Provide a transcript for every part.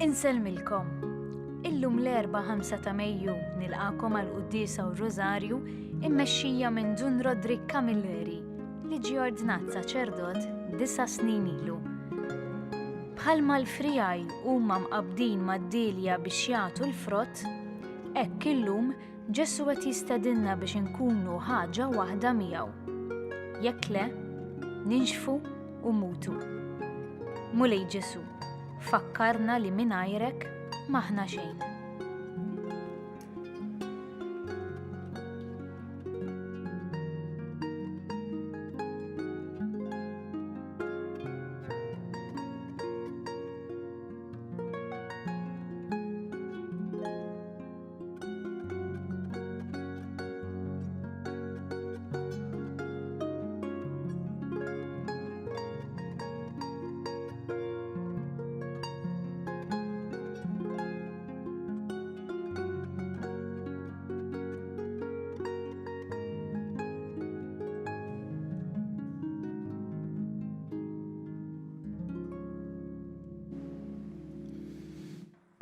Inselmilkom. Illum l-4-5 ta' Mejju nilqakom għall-Qudiesa u r-Rożarju immexxija minn Dun Rodrik Camilleri li ġie ordinat saċerdot 9 snin ilu. Bħalma l-frijaj huma mqabbdin mad-Dilja biex jagħtu l-frott, hekk illum Ġesu qed jistedinna biex inkunu ħaġa waħda miegħu. Jekk le, ninxfu u mutu. Mulej Ġesu, fakkarna li mingħajrek m'aħna xejn.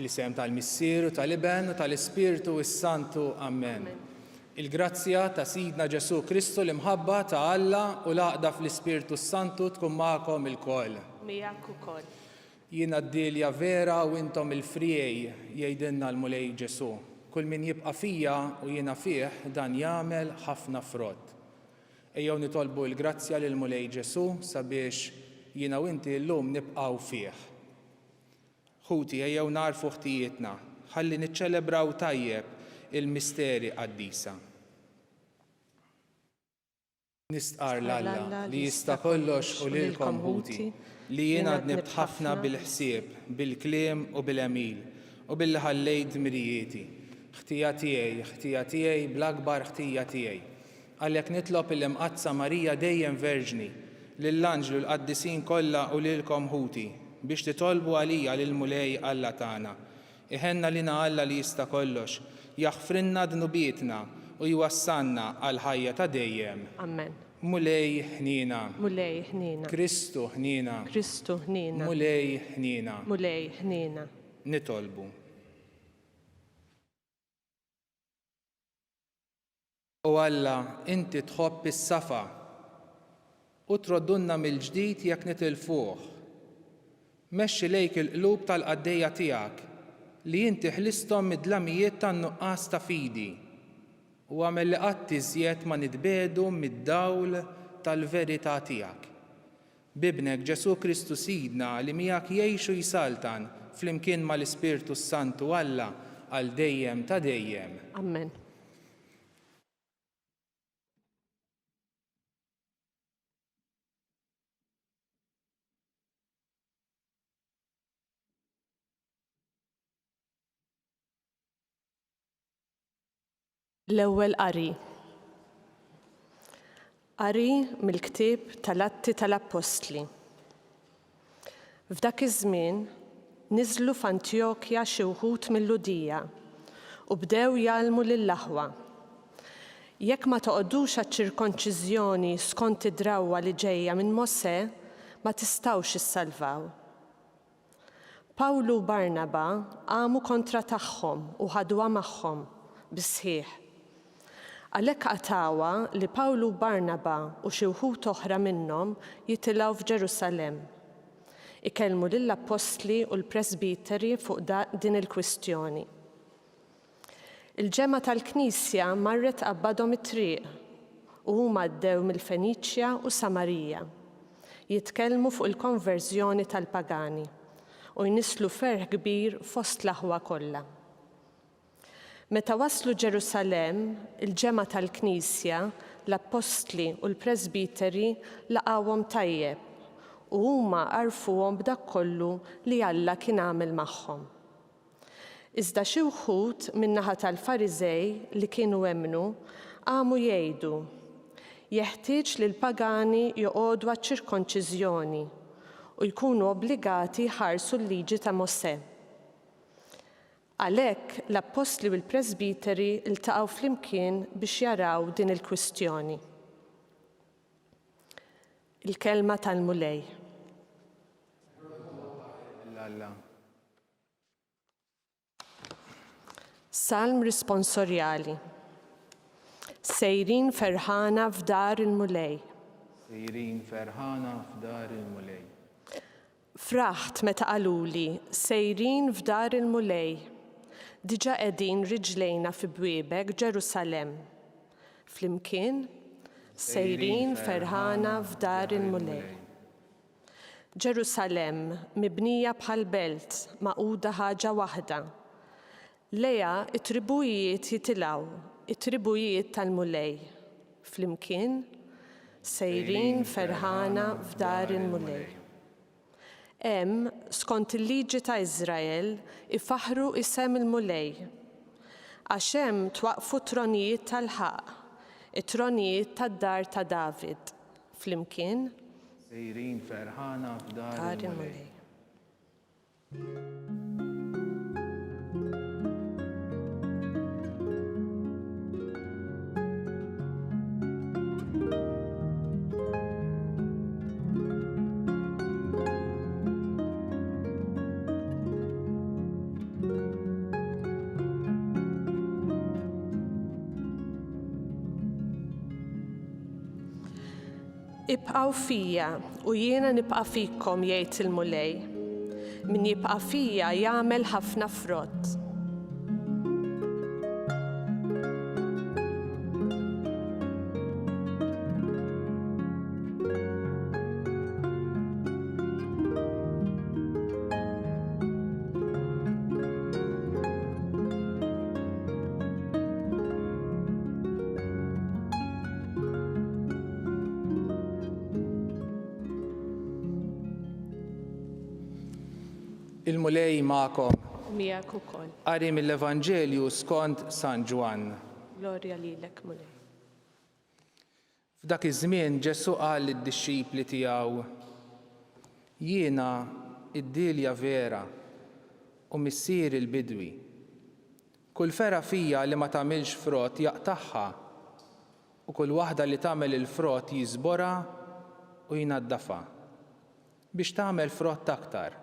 L-isem tal-Missieru, tal-Iben u tal-Ispiritu s-Santu. Amen. Il-grazzja ta' Sidna Ġesu Kristu l-imħabba ta' Alla u l-għaqda fl-Ispiritu s-Santu tkun magħkom il-koll. Miegħek ukoll. Jiena d-Dilja vera u intom il-frijej jgħidilna l-Mulej Ġesu. Kull min jibqa' fija u jiena fih dan jagħmel ħafna frott. Ejjew nitolbu l-grazzja lil Mulej Ġesu sabiex jiena u inti llum nibqgħu fih. Ħuti, ejjew narfu ħtijietna, ħalli niċċelebraw tajjeb il-misteri qaddisa. Nistqar l-Alla li jista' kollox u lilkom ħuti, li jiena dnibt ħafna bil-ħsieb, bil-kliem u bil-emil, u billi ħallejt dmirijieti. Ħtija tiegħi bl-akbar ħtija tiegħi. Għalhekk nitlob il-imqazza Marija dejjem Verġni, lill-Anġlu l-qaddisin kollha u lilkom ħuti, biex titolbu għalija lil-Mulej Alla tagħna. Iħenna lina Alla li jista' kollox, jaħfrinna dnubietna u jwassalna għal ħajja ta' dejjem. Amen. Mulej ħnina. Mulej ħnina. Kristu ħnina. Kristu ħnina. Mulej ħnina. Mulej ħnina. Nitolbu. U Alla, inti tħobb is-safa u troddunna mill-ġdid jekk nitilfuh. Mexxi lejk il-qlub tal-qaddejja tiegħek li inti ħlisthom mid-dlamijiet tan-nuqqas ta' fidi u għamel li qatt iżjed ma nitbedu mid-dawl tal-verità tiegħek. Bibnek Ġesu Kristu Sidna li miegħek jgħixu jsaltan flimkien mal-Ispiritu s-Santu Alla għal dejjem ta' dejjem. Amen. L-ewwel qari. Qari mill-ktieb tal-Atti tal-Apostli. F'dak iż-żmien niżlu f'Antjokja xi wħud mill-Ludija u bdew jgħallmu lill-aħwa. Jekk ma toqgħodux għaċ-ċirkonċiżjoni skont id-drawwa li ġejja minn Mosè, ma tistgħux issalvaw. Pawlu u Barnaba qamu kontra tagħhom u ħadwa magħhom bis-sħiħ. Għalhekk qatawa li Pawlu u Barnaba u xi wħud oħra minnhom jitilgħu f'Ġerusalemm. Ikellmu lill-Apostli u l-Presbiteri fuq din il-kwistjoni. Il-ġemgħa tal-Knisja marret qabbadhom it-triq u huma għaddew mill-Feniċja u Samarija. Jitkellmu fuq il-konverżjoni tal-pagani u jniżlu ferħ kbir fost l-aħwa kollha. Meta waslu Ġerusalemm, il-ġemgħa tal-Knisja, l-Apostli u l-Presbiteri laqgħuhom tajjeb u huma għarfuhom b'dak kollu li Alla kien għamel magħhom. Iżda xi wħud min-naħa tal-Fariżej li kienu hemmnu qamu jgħidu jeħtieġ li l-pagani joqogħdu għaċ-ċirkonċiżjoni u jkunu obbligati jħarsu l-liġi ta' Mosè. Għalhekk l-Apostli u l-Presbiteri iltaqgħu flimkien biex jaraw din il-kwistjoni. Il-kelma tal-Mulej. Salm risponsorjali. Sejrin ferħana f'dar il-mulej. Sejrin ferħana f'dar il-mulej. Fraħt meta qaluli, sejrin f'dar il-mulej. Diġa qegħdin riġlejna fi bwiebek Ġerusalem. Flimkien, sejrin ferħana f'dar il-mulej. Ġerusalem mibnija bħal belt maquda ħaġa waħda. Leja it-tribujiet jitilgħu, it-tribujiet tal-mulej. Flimkien, sejrin ferħana f'dar il-mulej. Hemm skont il-liġi ta' Iżrael ifaħru isem il-mulej. Għax hemm twaqfu tronijiet tal-ħaq, it-tronijiet tad-dar ta' David. Flimkien, sejrin ferħana f'dar il-mulej. Ibqaw fija u jiena nibqa' fikom jgħid il-mulej. Min jibqa' fija jagħmel ħafna frott. Il-mulej ma'kom. Miegħek ukoll. Qari mill-Evanġelju skont San Ġwan. Glorja lilek, mulej. F'dak iż-żmien Ġesu qal lid-dixxipli tiegħu: Jiena id-dilja vera u missier il-bidwi. Kull fera fija li ma tagħmilx frott jaqtaħħa u kull waħda li tagħmel il-frott jiżborha u jnaddafa biex tagħmel frott aktar.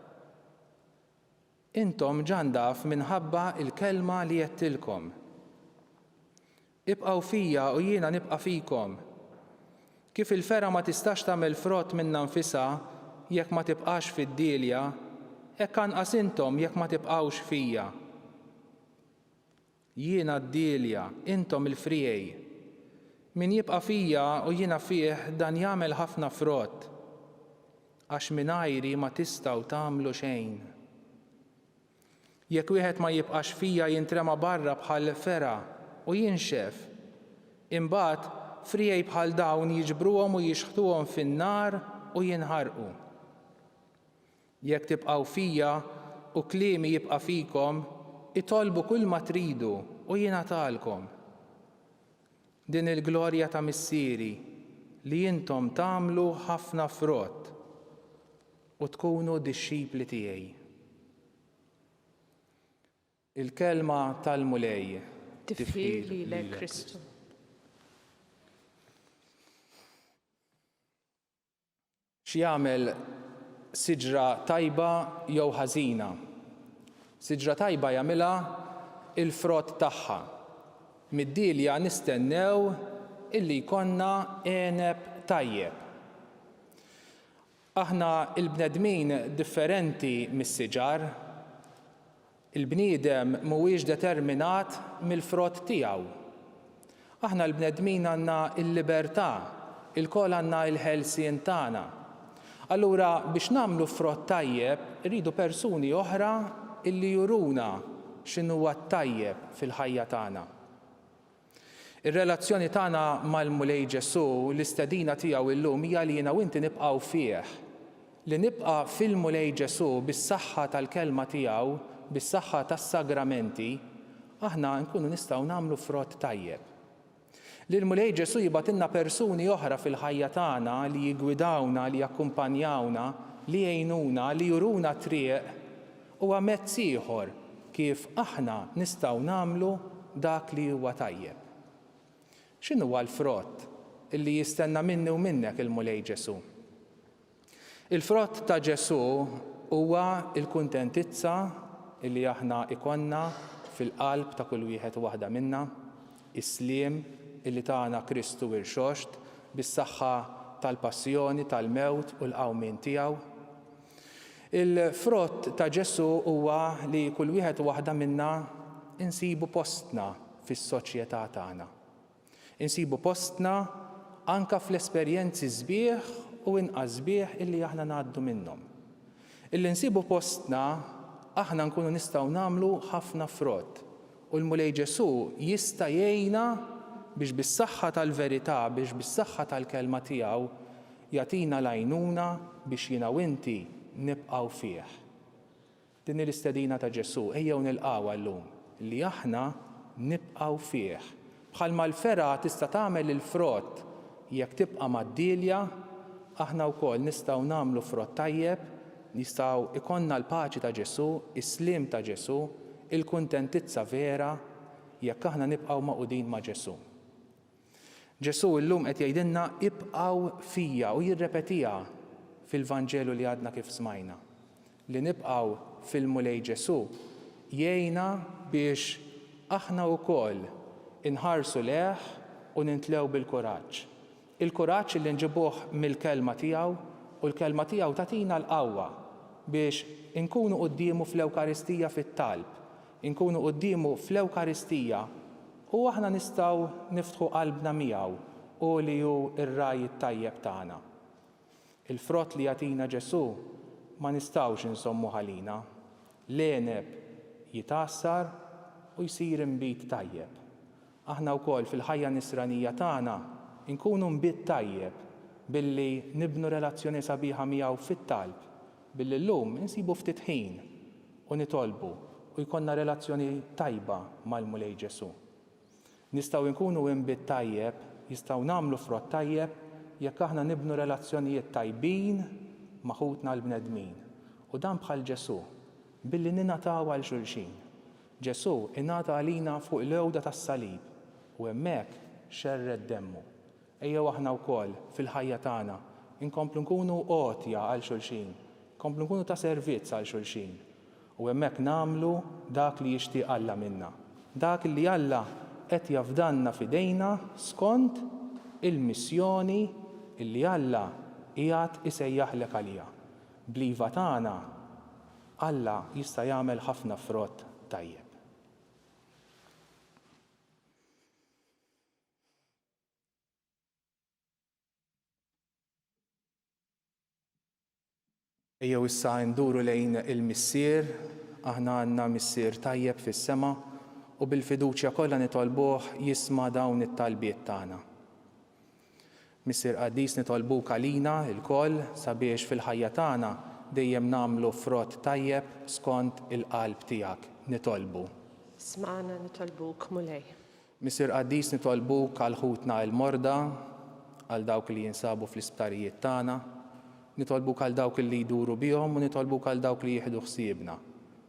Intom ġandaf minħabba il-kelma li jettilkom. Ibqaw fija u jiena nibqa' fikom. Kif il-fera ma tistax tagħmel frott minn nfisha jekk ma tibqax fid-dilja, hekk anqas intom jekk ma tibqawx fija. Jiena d-dilja, intom il-frijej. Min jibqa' fija u jiena fih dan jagħmel ħafna frott, għax mingħajri ma tistgħu tagħmlu xejn. Jekk wieħed ma jibqax fija jintrema barra bħal fera u jinxef, imbagħad frijej bħal dawn jiġbruhom u jixħtuhom fin-nar u jinħarqu. Jekk tibqgħu fija u kliemi jibqa' fikom, itolbu kull ma tridu u jingħatalkom. Din il-glorja ta' missieri li intom tagħmlu ħafna frott u tkunu dixxipli tiegħi. Il-kelma tal-mulej. Tifir lilek Kristu. X'jagħmel siġra tajba jew ħażina. Siġra tajba jagħmilha il-frott tagħha. Mid-dilja nistennew illi jkollna għeneb tajjeb. Aħna il-bnedmin differenti mis-siġar. Il-bniedem mhuwiex determinat mill-frott tiegħu. Aħna l-bnedmin għandna l-libertà, il-kol għandna l-ħelsien tagħna. Allura biex nagħmlu frott tajjeb, iridu persuni oħra illi juruna x'inhuwa tajjeb fil-ħajja tagħna. Ir-relazzjoni tagħna mal-mulej Ġesu, l-istedina tiegħu llum hija li jiena u inti nibqgħu fih. Li nibqa' fil-mulej Ġesu bis-saħħa tal-kelma tiegħu, bis-saħħa tas-sagramenti, aħna nkunu nistgħu nagħmlu frott tajjeb. Li l-mulej Ġesu jibatilna persuni oħra fil-ħajja tagħna li jiggwidawna, li jakkumpanjawna, li jgħinuna, li juruna triq huwa mezz ieħor kif aħna nistgħu nagħmlu dak li huwa tajjeb. X'inhuwa l-frott illi jistenna minni u minnek il-mulej Ġesu? Il-frott ta' Ġesu huwa l-kuntentizza illi aħna ikonna fil-qalb ta' kull wieħed u waħda minna, is-sliem illi tagħna Kristu irxoxt bis-saħħa tal-passjoni, tal-mewt u l-qawmien tiegħu. Il-frott ta' Ġesu huwa li kull wieħed u waħda minna insibu postna fis-soċjetà tagħna. Insibu postna anka fl-esperjenzi sbieħ u inqas sbieħ illi aħna ngħaddu minnhom. Illi nsibu postna aħna nkunu nistgħu nagħmlu ħafna frott u l-Mulej Ġesu jista' jgħinna biex bis-saħħa tal-verità, biex bis-saħħa tal-kelma tiegħu jagħtina l-għajnuna biex jiena u inti nibqgħu fih. Din l-istedina ta' Ġesu ejjew nilqgħuha llum li aħna nibqgħu fih. Bħalma l-fera tista' tagħmel il-frott jekk tibqa' mad-dilja, aħna wkoll nistgħu nagħmlu frott tajjeb, nistgħu ikonna l-paċi ta' Ġesu, is-sliem ta' Ġesu, il-kuntentizza vera jekk aħna nibqgħu maqudin ma' Ġesu. Ġesu llum qed jgħidilna ibqgħu fija u jirrepetiha fil-Vanġelu li għadna kif smajna. Li nibqgħu fil-Mulej Ġesu jgħinna biex aħna wkoll inħarsu leħ u nintlew bil-kuraġġ. Il-kuraġġ li nġibuh mill-kelma tiegħu u l-kelma tiegħu tagħtina l-qawwa biex inkunu qudiemu fl-Ewkaristija fit-talb, inkunu qudiemu fl-Ewkaristija u aħna nistgħu niftħu qalbna miegħu u li hu r-raj tajjeb tagħna. Il-frott li jagħtina Ġesu ma nistgħux insommu ħalina. L-għeneb jitassar u jsir inbit tajjeb. Aħna wkoll fil-ħajja nisranija tagħna nkunu nbit tajjeb billi nibnu relazzjoni sabiħa miegħu fit-talb, billi llum insibu ftit ħin u nitolbu u jkollna relazzjoni tajba mal-Mulej Ġesu. Nistgħu nkunu nbit tajjeb, jistgħu nagħmlu frott tajjeb jekk aħna nibnu relazzjonijiet tajbin ma' ħutna l-bnedmin. U dan bħal Ġesu, billi ninataw għal xulxin. Ġesu ingħata għalina fuq l-għewda tas-salib u hemmhekk xerred demmu. Ejjew aħna wkoll fil-ħajja tagħna inkomplu nkunu għotja għal xulxin, inkomplu nkunu ta' servizz għal xulxin. U hemmhekk nagħmlu dak li jixtieq Alla minna. Dak li Alla qed jafdanna f'idejna skont il-missjoni illi Alla qiegħed isejjaħlek għaliha. Bl-iva tagħna Alla jista' jagħmel ħafna frott tajjeb. Ejjew issa nduru lejn il-missier, aħna għandna missier tajjeb fis-sema u bil-fiduċja kollha nitolbuh jisma' dawn it-talbiet tagħna. Missier Qaddis nitolbuk għalina l-koll sabiex fil-ħajja tagħna dejjem nagħmlu frott tajjeb skont il-qalb tiegħek. Nitolbu. Sma'na nitolbuk Mulej. Missier Qaddis nitolbuk għal ħutna l-morda, għal dawk li jinsabu fl-isptarijiet tagħna, nitolbuk għal dawk li jduru bihom u nitolbuk għal dawk li jieħdu ħsiebna.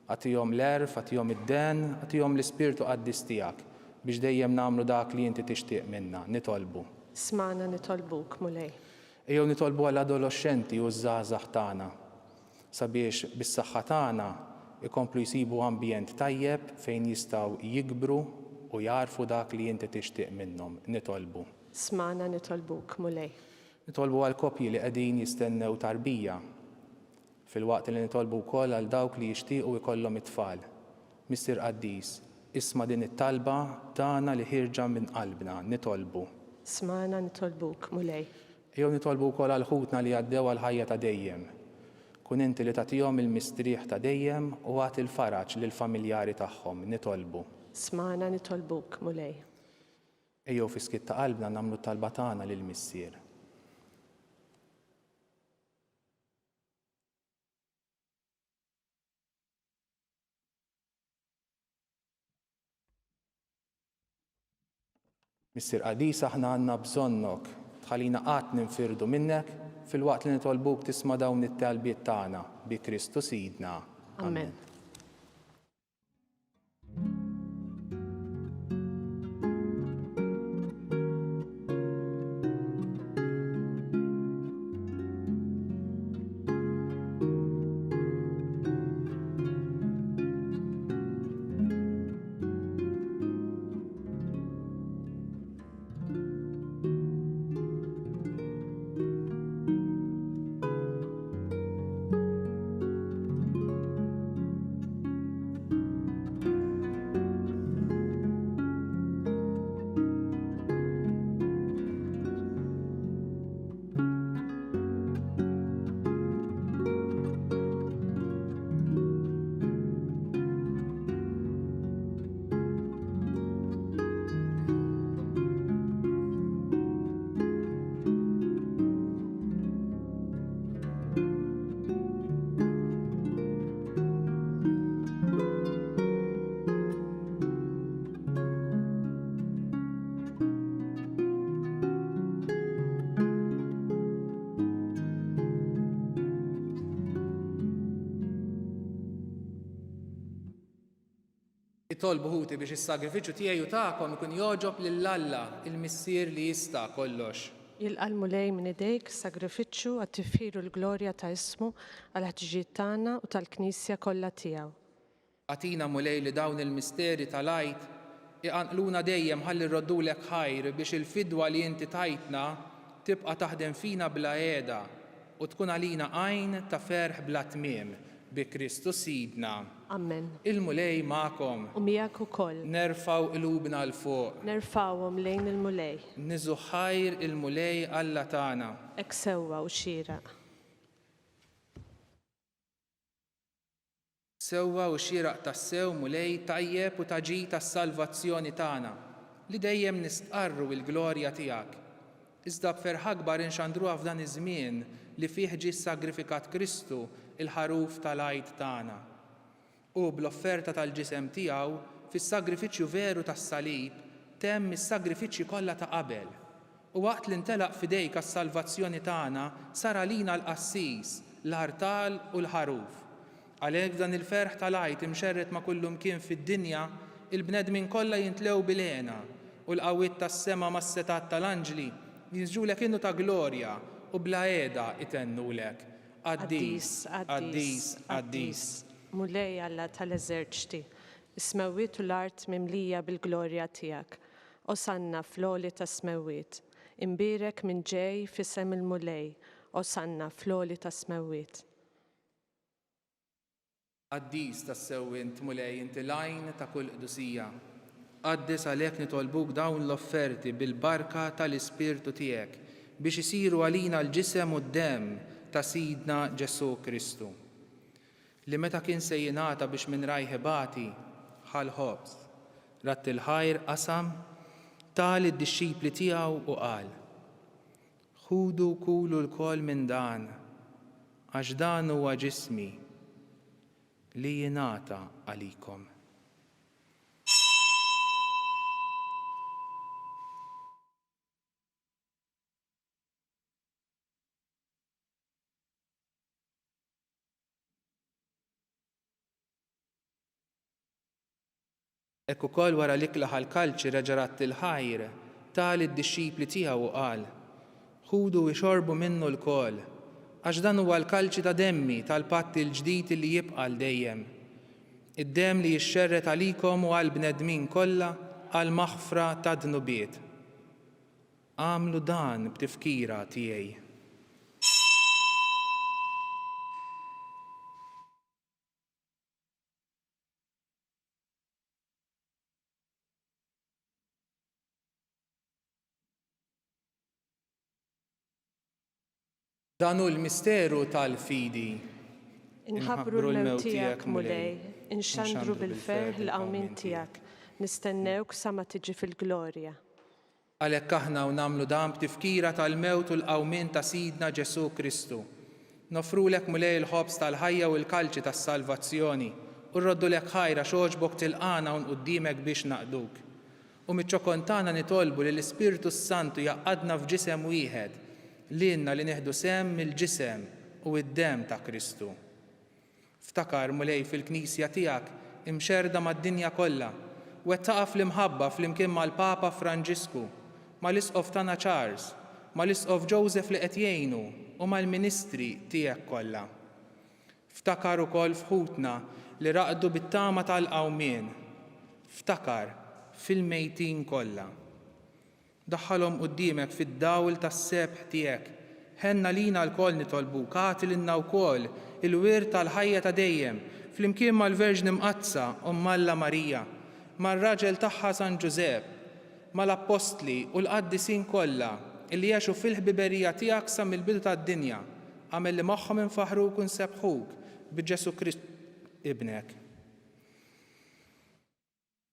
Għatihom l-erf, għatihom id-den, għatihom l-ispirtu Qaddis tiegħek biex dejjem nagħmlu dak li inti tixtieq minna. Nitolbu. Sma'na nitolbuk Mulej. Ejjew nitolbu għall adolescenti u żgħażagħ tagħna sabiex bis-saħħa tagħna ikomplu jsibu ambjent tajjeb fejn jistgħu jikbru u jarfu dak li inti tixtieq minnhom. Nitolbu. Sma'na nitolbuk Mulej. Nitolbu għal koppji li qegħdin jistennew tarbija fil-waqt li nitolbu wkoll għal dawk li jixtiequ jkollhom it-tfal. Missier Qaddis, isma' din it-talba tagħna li ħirġa minn qalbna. Nitolbu. Sma'na nitolbuk Mulej. Jew nitolbu wkoll għal ħutna li għaddew għal ħajja ta' dejjem. Kun inti li tagħtihom il-mistrieħ ta' dejjem u għati l-faraġ lill-familjari tagħhom. Nitolbu. Sma'na nitolbuk Mulej. Ejjew fi skitt ta' qalbna nagħmlu talba tagħna lill-missier. Missier Qaddis, aħna għandna bżonnok tħallina qatt ninfirdu minnek fil-waqt li nitolbuk tisma' dawn it-talbiet tagħna bi Kristu Sidna. Amen. Nitolbu ħuti biex is-sagrifiċċju tiegħi u tagħkom ikun joġob lill-Alla, il-Missier li jista' kollox. Jilqa' l-mulej minn idejk sagrifiċċju għat tifħiru l-glorja ta' ismu għal ħtiġijiet tagħna u tal-Knisja kollha tiegħu. Għatina mulej li dawn il-misteri tal-għajt iqanqluna dejjem ħalli rroddulek ħajr biex il-fidwa li inti tajtna tibqa' taħdem fina bla qiegħda u tkun għalina għajn ta' ferħ bla tmiem bi Kristu Sidna. Amen. Il-mulej magħkom. U miegħek ukoll. Nerfaw qlubna l fuq. Nerfawhom lejn il-mulej. Niżu ħajr il-mulej Alla tagħna. Hekk sewwa u xieraq. Sewwa u xieraq tassew mulej tajjeb u taġi tas-salvazzjoni tagħna li dejjem nistqarru l-glorja tiegħek. Iżda b'ferħ akbar inxandruha f'dan iż-żmien li fih ġie sagrifikat Kristu il-ħaruf tal-għajt tagħna. U bl-offerta tal-ġisem tiegħu fis-sagrifiċċju veru tas-salib temm is-sagrifiċċji kollha ta' qabel. U waqt li ntelaq f'idejk għas-salvazzjoni tagħna sar għalina l-qassis, l-ħartal u l-ħaruf. Għalhekk dan il-ferħ tal-għajt imxerret ma' kullu mkien fid-dinja, il-bnedmin kollha jintlew bil-għena u l-qawwiet tas-sema mas-setat tal-anġli jinżġulek innu ta' glorja u bla qiegħda itennulek. Qaddis, qaddis, qaddis. Mulej Alla tal-eżerċti, is-smewwiet u l-art mimlija bil-glorja tiegħek. Osanna fl-għoli tas-smewwiet. Imbierek minn ġej f'isem il-mulej. Osanna fl-għoli tas-smewwiet. Qaddis tas-sew int mulej inti l-għajn ta' kull qdusija. Qaddis għalhekk nitolbuk dawn l-offerti bil-barka tal-Ispirtu tiegħek biex isiru għalina l-ġisem u d-demm ta' Sidna Ġesu Kristu. Li meta kien se jingħata biex minn rajħibati ħal ħobs, ratt il-ħajr qasam tal id-dixxipli tiegħu u qal: Ħudu kulu l-kol minn dan, għax dan huwa ġismi li jingħata għalikom. Ekk ukoll wara li klaħ l-kalċi reġa' ratt il-ħajr tal id-dixxipli tiegħu u qal: Ħudu ixorbu minnu l-kol, għax dan huwa l-kalċi ta' demmi tal-patt il-ġdid li jibqa' l dejjem. Id-demm li jixxerret għalikom u għall-bnedmin kollha għal maħfra ta' dnubiet. Għamlu dan b'tifkira tiegħi. Dan hu l-misteru tal-fidi. Inħabbru l-mewt tiegħek mulej, inxandru bil-ferħ l-qawmin tiegħek, nistennewk sa ma tiġi fil-glorja. Għalhekk aħna u nagħmlu dan b'tifkira tal-mewt u l-qawmin ta' Sidna Ġesu Kristu. Nofrulek mulej il-ħobs tal-ħajja u l-kalċi tas-salvazzjoni u rroddulek ħajra xogħġbok tilqana u qudiemek biex naqduk. U miċ-ċokon tagħna nitolbu li l-Ispirtu Santu jaqgħadna f'ġisem wieħed lilna li neħdu sem mill-ġisem u d-demm ta' Kristu. Ftakar mulej fil-Knisja tiegħek imxerda mad-dinja kollha u qed taqa' fl-imħabba flimkien mal-Papa Franġisku, mal-Isqof tagħna Charles, mal-Isqof Joseph li qed jgħinu u mal-Ministri tiegħek kollha. Ftakar ukoll f'ħutna li raqdu bit-tama tal-qawmien. Ftakar fil-mejtin kollha. Daħħalhom quddiemek fid-dawl tas-sebħ tiegħek. Ħenna lina l-kol nitolbuk, għatililna wkoll il-wirt tal-ħajja ta' dejjem flimkien mal-Verġni Mqazza Alla Marija, mar-raġel tagħha San Ġusepp, mal-Apostli u l-qaddisin kollha illi jgħixu fil-ħbiberija tiegħek sa mill-bidu tad-dinja. Għamel li magħhom infaħruk u nsebħuk bi-Ġesu Kristu ibnek.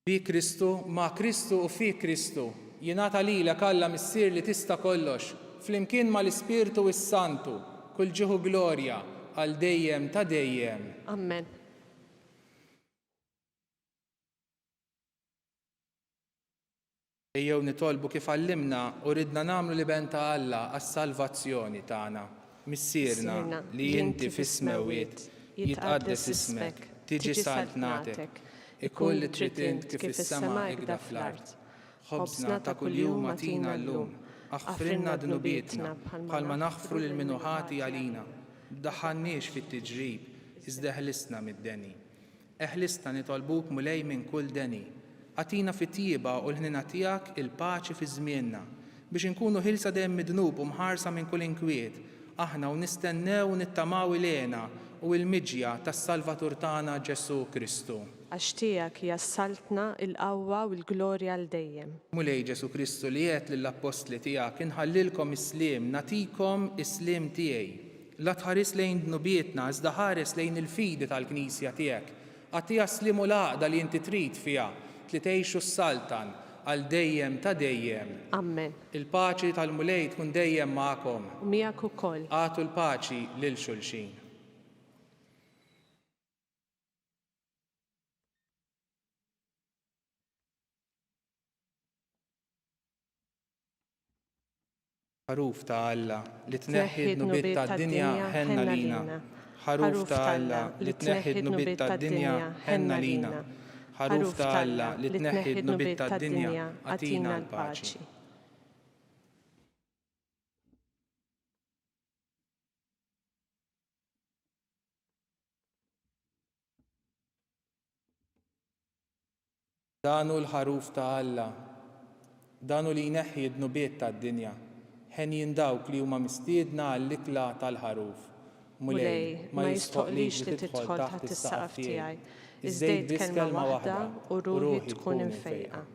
Bi Kristu, ma' Kristu u fi Kristu jingħata lilek Alla missier li tista' kollox, flimkien mal-Ispirtu s-Santu, kull ġieħu glorja għal dejjem ta' dejjem. Amen. Ejjew nitolbu kif għallimna u ridna nagħmlu li ben ta' Alla għas-salvazzjoni tagħna. Missierna li inti fis-smewwiet jitqaddes ismek, tiġi saltnatek, ikun li trid int kif is-sema hekk fl-art. Ħobżna ta' kuljum agħtina llum, aħfrilna dnubietna bħalma naħfru lil min hu ħati għalina. Daħħalniex fit-tiġrib, iżda ħlisna mid-deni. Eħlisna nitolbuk mulej minn kull deni. Għatina fit-tieba u l-ħnina tiegħek il-paċi fi żmienna biex inkunu ħilsa dejjem midnub u mħarsa minn kull inkwiet. Aħna u nistennew u nittamaw ilena u l-miġja tas-Salvatur tagħna Ġesu Kristu. Għax tiegħek jassaltna il-qawwa u l-glorja l dejjem. Mulej Ġesu Kristu li qed lill-apostli tiegħek inħallilkom isliem, natikom isliem tiegħi. La tħares lejn dnubietna, iżda ħares lejn il-fidi tal-Knisja tiegħek. Għatija slim u l-għaqda li inti trid fiha, li tgħixu s-saltan għal dejjem ta' dejjem. Amen. Il-paċi tal-mulej tkun dejjem magħkom. U miegħek ukoll. Għatu l-paċi lil xulxin. ħaruf ta' Alla li tneħħi d-nubiet tad-dinja ħenna lina. ħaruf ta' Alla li tneħħi d-nubiet tad-dinja ħenna lina. ħaruf ta' Alla li tneħħi d-nubiet tad-dinja għatina l-paċi. Danu l-ħaruf ta' Alla, danu li jneħħi d-nubiet tad-dinja, ħen jindawk li huma mistiedna għall-ikla tal-ħaruf. Mulej, ma jistoqlix li tidħol taħt is-saqaf tiegħi, iżdejt kelma waħda u ruħi tkun infejqa.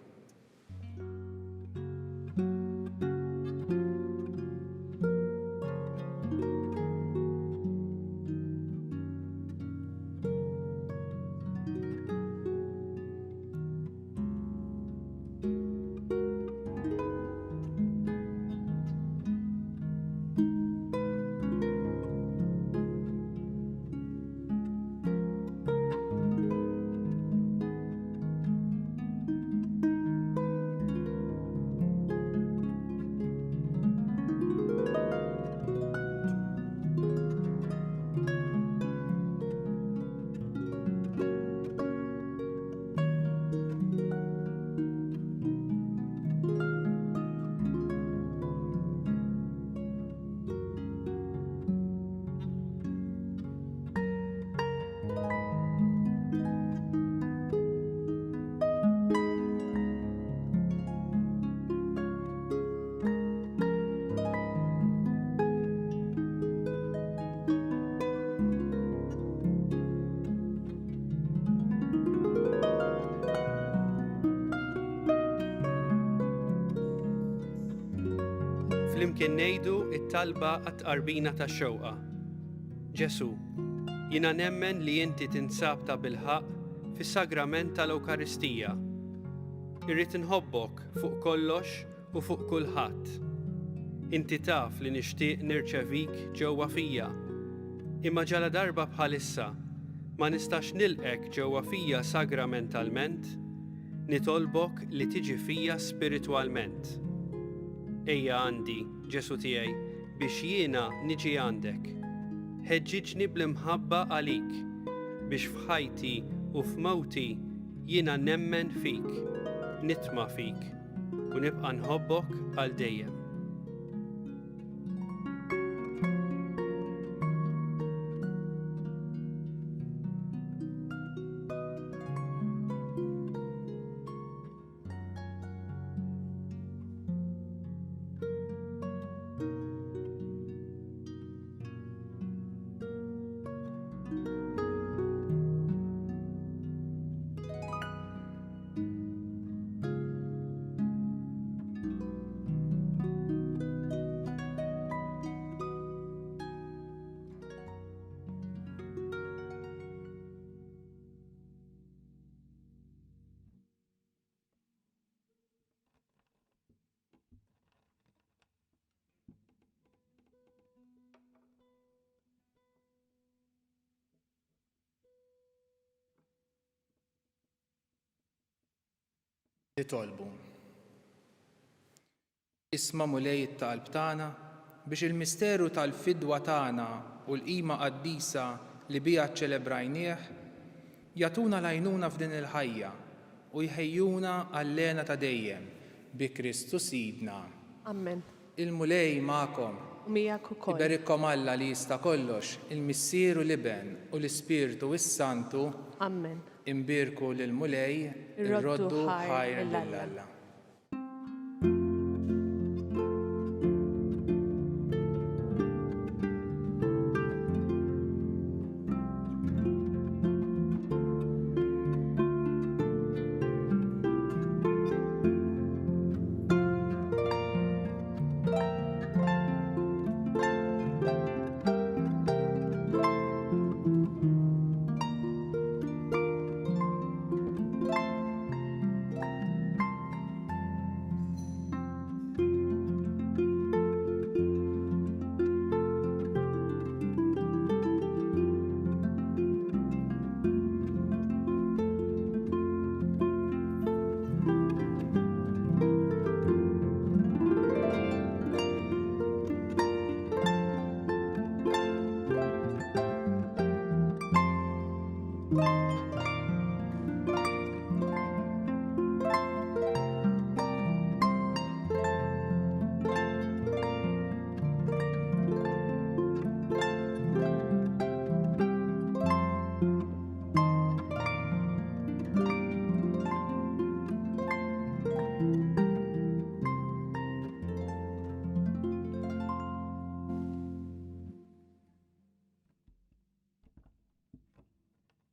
Flimkien ngħidu t-talba għat-tqarbina tax-xewqa. Ġesu, jiena nemmen li inti tinsab ta' bilħaq fis-sagrament tal-Ewkaristija. Irrid inħobbok fuq kollox u fuq kulħadd. Inti taf li nixtieq nirċevik ġewwa fija. Imma ġala darba bħalissa ma nistax nilqek ġewwa fija sagramentalment, nitolbok li tiġi fija spiritwalment. Ejja għandi, Ġesu tiegħi, biex jiena niġi għandek. Ħeġġiġni bl-imħabba għalik, biex f'ħajti u f'mewti jiena nemmen fik, nitma' fik u nibqa' nħobbok għal dejjem. Nitolbu. Isma' mulej it-talb tagħna biex il-misteru tal-fidwa tagħna u l-qima qaddisa li biha ċċelebrajnieh jatuna lajnuna f'din il-ħajja u jħejjuna għall-lena ta' dejjem bi Kristu Sidna. Amen. Il-mulej ma'kom. U miegħek ukoll. Iberikkom Alla li jista' kollox, il-Missier u l-Iben u l-Ispirtu u s-Santu. Amen. Imbirku lil-mulej, irroddu ħajr lill-Alla.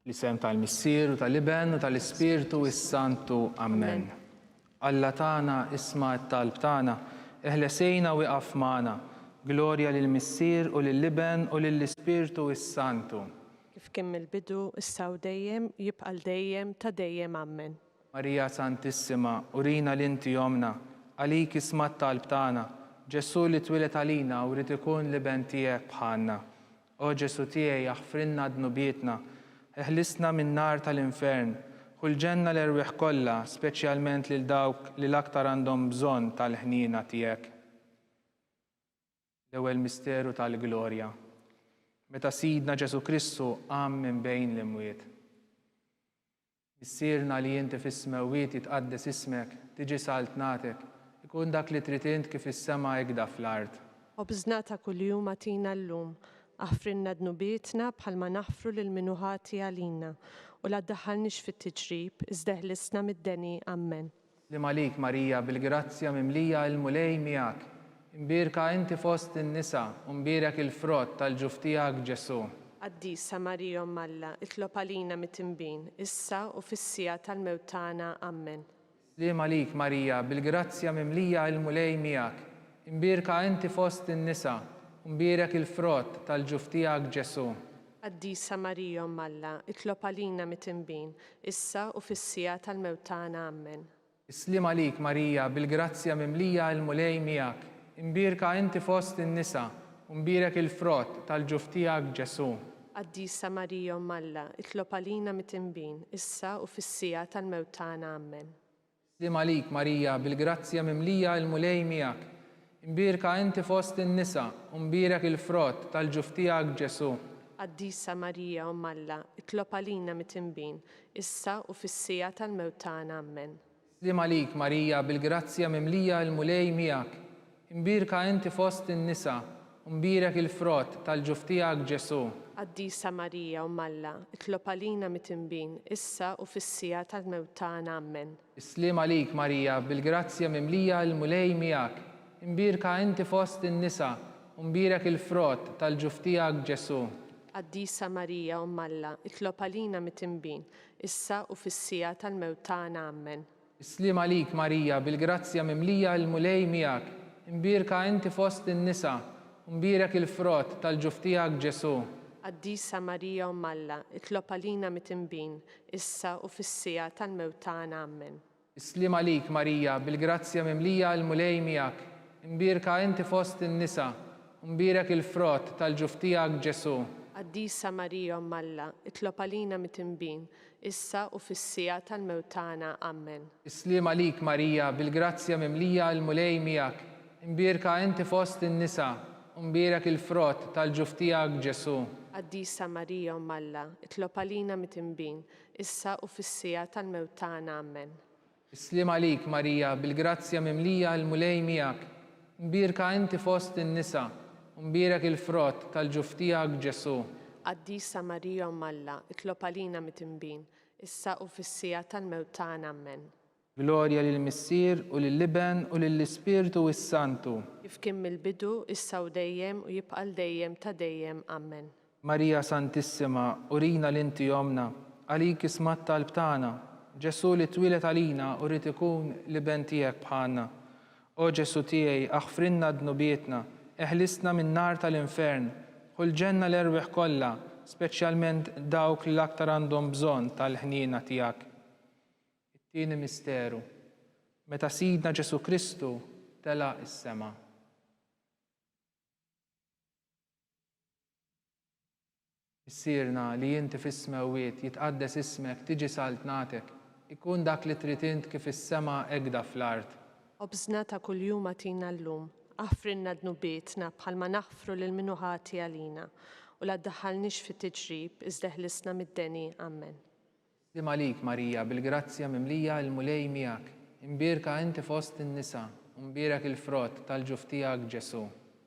L-isem tal-Missier u tal-Iben u tal-Ispirtu u s-Santu. Amen. Alla tagħna isma' t-talb tagħna, eħlesejna u iqaf magħna. Glorja lill-Missier u lill-Iben u lill-Ispirtu u s-Santu. Kif kien mill-bidu, issa u dejjem, jibqa' dejjem ta' dejjem. Amen. Marija Santissima, urina l-inti jomna, għalik isma' t-talb tagħna. Ġesu li twilet għalina u rid ikun l-Iben tiegħek bħalna. O Ġesu tiegħi aħfrinna dnubietna, eħlisna minn nar tal-infern, kull ġenna l-erwieħ kollha, speċjalment lil dawk li l-aktar għandhom bżonn tal-ħnina tiegħek. L-ewwel misteru tal-glorja. Meta Sidna Ġesu Kristu qam minn bejn l-imwiet. Issirna li inti fis-smawiet jitqaddes ismek, tiġi salt nagħtek, ikun dak li trid int kif is-sema hekk fl-art. Obżna ta' kuljum atina llum, aħfrinna dnubietna bħalma naħfru lil minuħati għalina u la ddaħħalniex fit-tiġrib, iżda ħlisna mid-deni. Amen. Li malik Marija bil-grazzja mimlija l-mulej miegħek, imbirka inti fost in-nisa u mbirek il-frott tal-ġuf tiegħek Ġesu. Qaddisa Marija Alla, itlob għalina mit-tinbin, issa u fis-sija tal-mewt tagħna. Amen. Li malik Marija bil-grazzja mimlija l-mulej miegħek, imbirka inti fost in-nisa mbirek il-frott tal-ġuf tiegħek Ġesu. Qaddisa Marija Alla, itlob għalina mit-tinbin, issa u fis-sija tal-mewt tagħna. Amen. Islim għalik Marija bil-grazzja mimlija l-mulej miegħek, imbirka inti fost in-nisa u mbirek il-frott tal-ġuf tiegħek Ġesu. Qaddisa Marija Alla, itlob għalina mit-tinbin, issa u fis-sija tal-mewt tagħna. Amen. Islim għalik Marija bil-grazzja mimlija l-mulej miegħek, imbirka inti fost in-nisa u mbirek il-frott tal-ġuf tiegħek Ġesu. Qaddisa Marija Alla, itlob għalina mit-tinbin, issa u fis-sija tal-mewt tagħna. Amen. Islim għalik Marija bil-grazzja mimlija l-mulej miegħek, imbirka inti fost in-nisa u mbirek il-frott tal-ġuf tiegħek Ġesu. Qaddisa Marija Alla, itlob għalina mit-tinbin, issa u fis-sija tal-mewt tagħna. Amen. Islim għalik Marija bil-grazzja mimlija l-mulej miegħek, imbirka inti fost in-nisa u mbirek il-frott tal-ġuf tiegħek Ġesu. Qaddisa Marija Alla, itlob għalina mit-tinbin, issa u fis-sija tal-mewt tagħna. Amen. Islim għalik Marija bil-grazzja mimlija l-mulej miegħek, imbirka inti fost in-nisa u mbirek il-frott tal-ġuf tiegħek Ġesu. Qaddisa Marija Alla, itlob għalina mit-tinbin, issa u fis-sija tal-mewt tagħna. Amen. Islim għalik Marija bil-grazzja mimlija l-mulej miegħek, imbirka inti fost in-nisa u mbirek il-frott tal-ġuf tiegħek Ġesu. Qaddisa Marija Alla, itlob għalina mit-tinbin, issa u fis-sija tal-mewt tagħna. Amen. Islim għalik Marija bil-grazzja mimlija l-mulej miegħek, imbirka inti fost in-nisa u mbirek il-frott tal-ġuf tiegħek Ġesu. Qaddisa Marija Umm Alla, itlob għalina mit-tinbin, issa u fis-sija tal-mewt tagħna. Amen. Islim għalik Marija, bil-grazzja mimlija l-mulej miegħek. Mbirka inti fost in-nisa, u mbirek il-frott tal-ġuf tiegħek Ġesu. Qaddisa Marija Umm Alla, itlob għalina mit-tinbin, issa u fis-sija tal-mewt tagħna. Amen. Glorja lill-Missier u lill-Liben u lill-Ispirtu is-Santu. Kif kien mill-bidu, issa u dejjem u jibqa' dejjem ta' dejjem. Amen. Marija Santissima, urina l-inti jomna, għalik ismat talb tagħna. Ġesu li twilet għalina u rrid ikun liben tiegħek bħalna. O Ġesu tiegħi, aħfrinna dnubietna, eħlisna min-nar tal-infern, ħulġenna l-erwieħ kollha, speċjalment dawk li l-aktar għandhom bżonn tal-ħniena tiegħek. It-tieni misteru, meta Sidna Ġesu Kristu telaq is-sema. Issirna li inti fis-smawiet jitqaddes ismek, tiġi saltnatek, ikun dak li trid int kif is-sema egda fl-art. Obżna ta' kuljum għatina llum, aħfrinna dnubietna bħalma naħfru lil min hu ħati għalina u la ddaħħalniex fit-tiġrib iżda ħlisna mid-deni. Amen. Islim għalik Marija, bil-grazzja mimlija l-mulej miegħek, imbierka inti fost in-nisa, u mbierek il-frott tal-ġuf tiegħek Ġesu.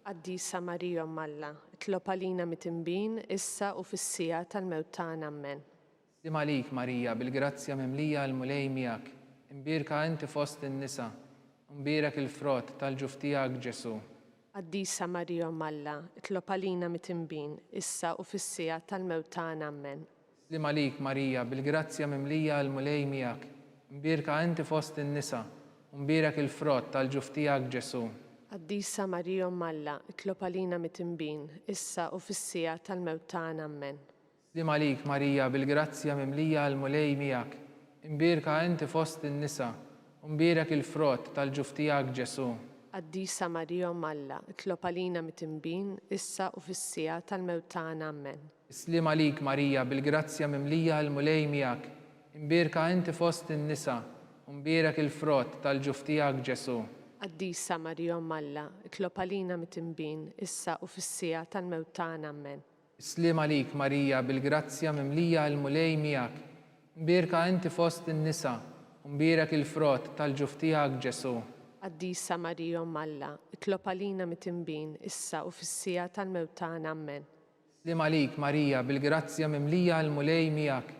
Qaddisa Marija Umm Alla, itlob għalina mit-tinbin, issa u fis-sija tal-mewt tagħna. Amen. Islim għalik Marija, bil-grazzja mimlija l-mulej miegħek, imbierka inti fost in-nisa, u mbierek il-frott tal-ġuf tiegħek Ġesu. Qaddisa Marija Umm Alla, itlob għalina mit-tinbin, issa u fis-sija tal-mewt tagħna. Amen. Islim għalik Marija, bil-grazzja mimlija l-mulej miegħek, imbierka inti fost in-nisa, u mbierek il-frott tal-ġuf tiegħek Ġesu. Qaddisa Marija Umm Alla, itlob għalina mit-tinbin, issa u fis-sija tal-mewt tagħna. Amen. Islim għalik Marija, bil-grazzja mimlija l-mulej miegħek, imbierka inti fost in-nisa, u mbierek il-frott tal-ġuf tiegħek Ġesu. Qaddisa Marija Umm Alla, itlob għalina mit-tinbin, issa u fis-sija tal-mewt tagħna. Amen. Islim għalik Marija, bil-grazzja mimlija l-mulej miegħek, imbierka inti fost in-nisa, u mbierek il-frott tal-ġuf tiegħek Ġesu. Qaddisa Marija Umm Alla, itlob għalina mit-tinbin, issa u fis-sija tal-mewt tagħna. Amen. Islim għalik Marija, bil-grazzja mimlija l-mulej miegħek, imbierka inti fost in-nisa, u mbierek il-frott tal-ġuf tiegħek Ġesu. Qaddisa Marija Umm Alla, itlob għalina mit-tinbin, issa u fis-sija tal-mewt tagħna. Amen. Islim għalik Marija, bil-grazzja mimlija l-mulej miegħek,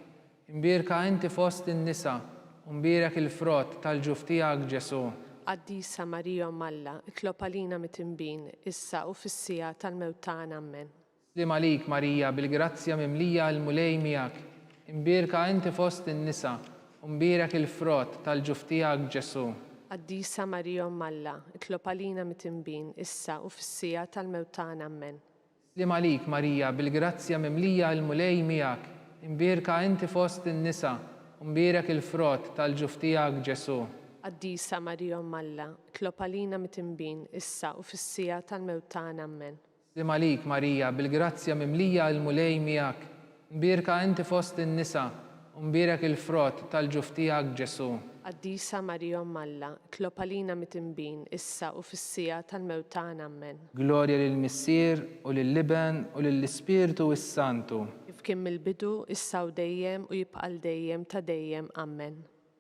imbierka inti fost in-nisa, u mbierek il-frott tal-ġuf tiegħek Ġesu. Qaddisa Marija Umm Alla, itlob għalina mit-tinbin, issa u fis-sija tal-mewt tagħna. Amen. Islim għalik Marija, bil-grazzja mimlija l-mulej miegħek, imbierka inti fost in-nisa, u mbierek il-frott tal-ġuf tiegħek Ġesu. Qaddisa Marija Umm Alla, itlob għalina mit-tinbin, issa u fis-sija tal-mewt tagħna. Amen. Islim għalik Marija, bil-grazzja mimlija l-mulej miegħek, imbierka inti fost in-nisa, u mbierek il-frott tal-ġuf tiegħek Ġesu. Qaddisa Marija Umm Alla, itlob għalina mit-tinbin, issa u fis-sija tal-mewt tagħna. Amen. Islim għalik Marija, bil-grazzja mimlija l-mulej miegħek, imbierka inti fost in-nisa, u mbierek il-frott tal-ġuf tiegħek Ġesu. Qaddisa Marija Umm Alla, itlob għalina mit-tinbin, issa u fis-sija tal-mewt tagħna. Amen. Glorja lill-Missier u lill-Liben u lill-Ispirtu is-Santu. Kif kien mill-bidu, issa u dejjem u jibqa' dejjem ta' dejjem. Amen.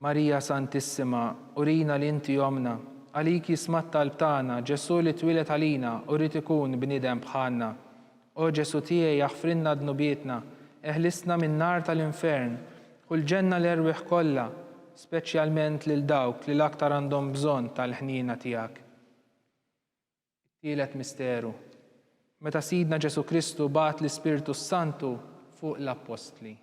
Marija Santissima, urina li inti jomna, għalik jismat talb tagħna, Ġesu li twilet għalina u rrid ikun bniedem bħalna. O Ġesu tiegħi aħfrinna dnubietna, eħlisna min-nar tal-infern, ħulġenna l-erwieħ kollha, speċjalment lil dawk li l-aktar għandhom bżonn tal-ħniena tiegħek. Tielet misteru, meta Sidna Ġesu Kristu bagħat l-Ispirtu Santu fuq l-Apostli.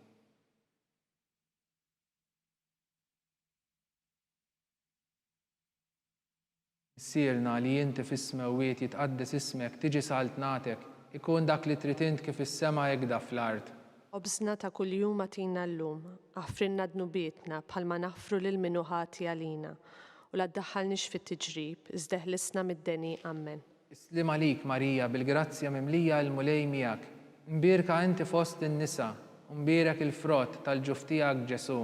Issirna li inti fis-smawiet jitqaddes ismek, tiġi saltnatek, ikun dak li trid int kif is-sema egda fl-art. Obżna ta' kuljum għatina llum, aħfrinna dnubietna bħalma naħfru lil min hu ħati għalina u la ddaħħalniex fit-tiġrib, iżda ħlisna mid-deni. Amen. Islim għalik Marija, bil-grazzja mimlija l-mulej miegħek, imbierka inti fost in-nisa, u mbierek il-frott tal-ġuf tiegħek Ġesu.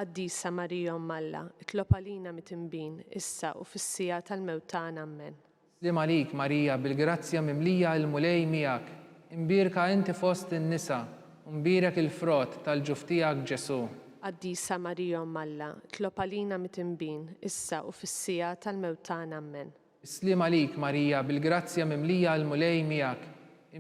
Qaddisa Marija Umm Alla, itlob għalina mit-tinbin, issa u fis-sija tal-mewt tagħna. Amen. Islim għalik Marija, bil-grazzja mimlija l-mulej miegħek, imbirka inti fost in-nisa, u mbirek il-frott tal-ġuf tiegħek Ġesu. Qaddisa Marija Umm Alla, itlob għalina mit-tinbin, issa u fis-sija tal-mewt tagħna. Amen. Islim għalik Marija, bil-grazzja mimlija l-mulej miegħek,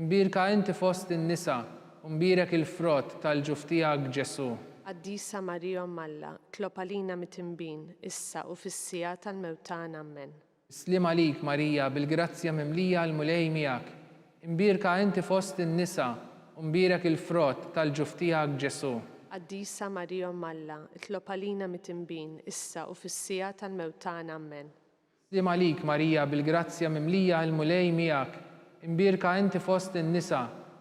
imbirka inti fost in-nisa, u mbirek il-frott tal-ġuf tiegħek Ġesu. Qaddisa Marija Umm Alla, itlob għalina mit-tinbin, issa u fis-sija tal-mewt tagħna. Amen. Islim għalik Marija, bil-grazzja mimlija l-mulej miegħek, imbirka inti fost in-nisa, u mbirek il-frott tal-ġuf tiegħek Ġesu. Qaddisa Marija Umm Alla, itlob għalina mit-tinbin, issa u fis-sija tal-mewt tagħna. Amen. Islim għalik Marija, bil-grazzja mimlija l-mulej miegħek, imbirka inti fost in-nisa,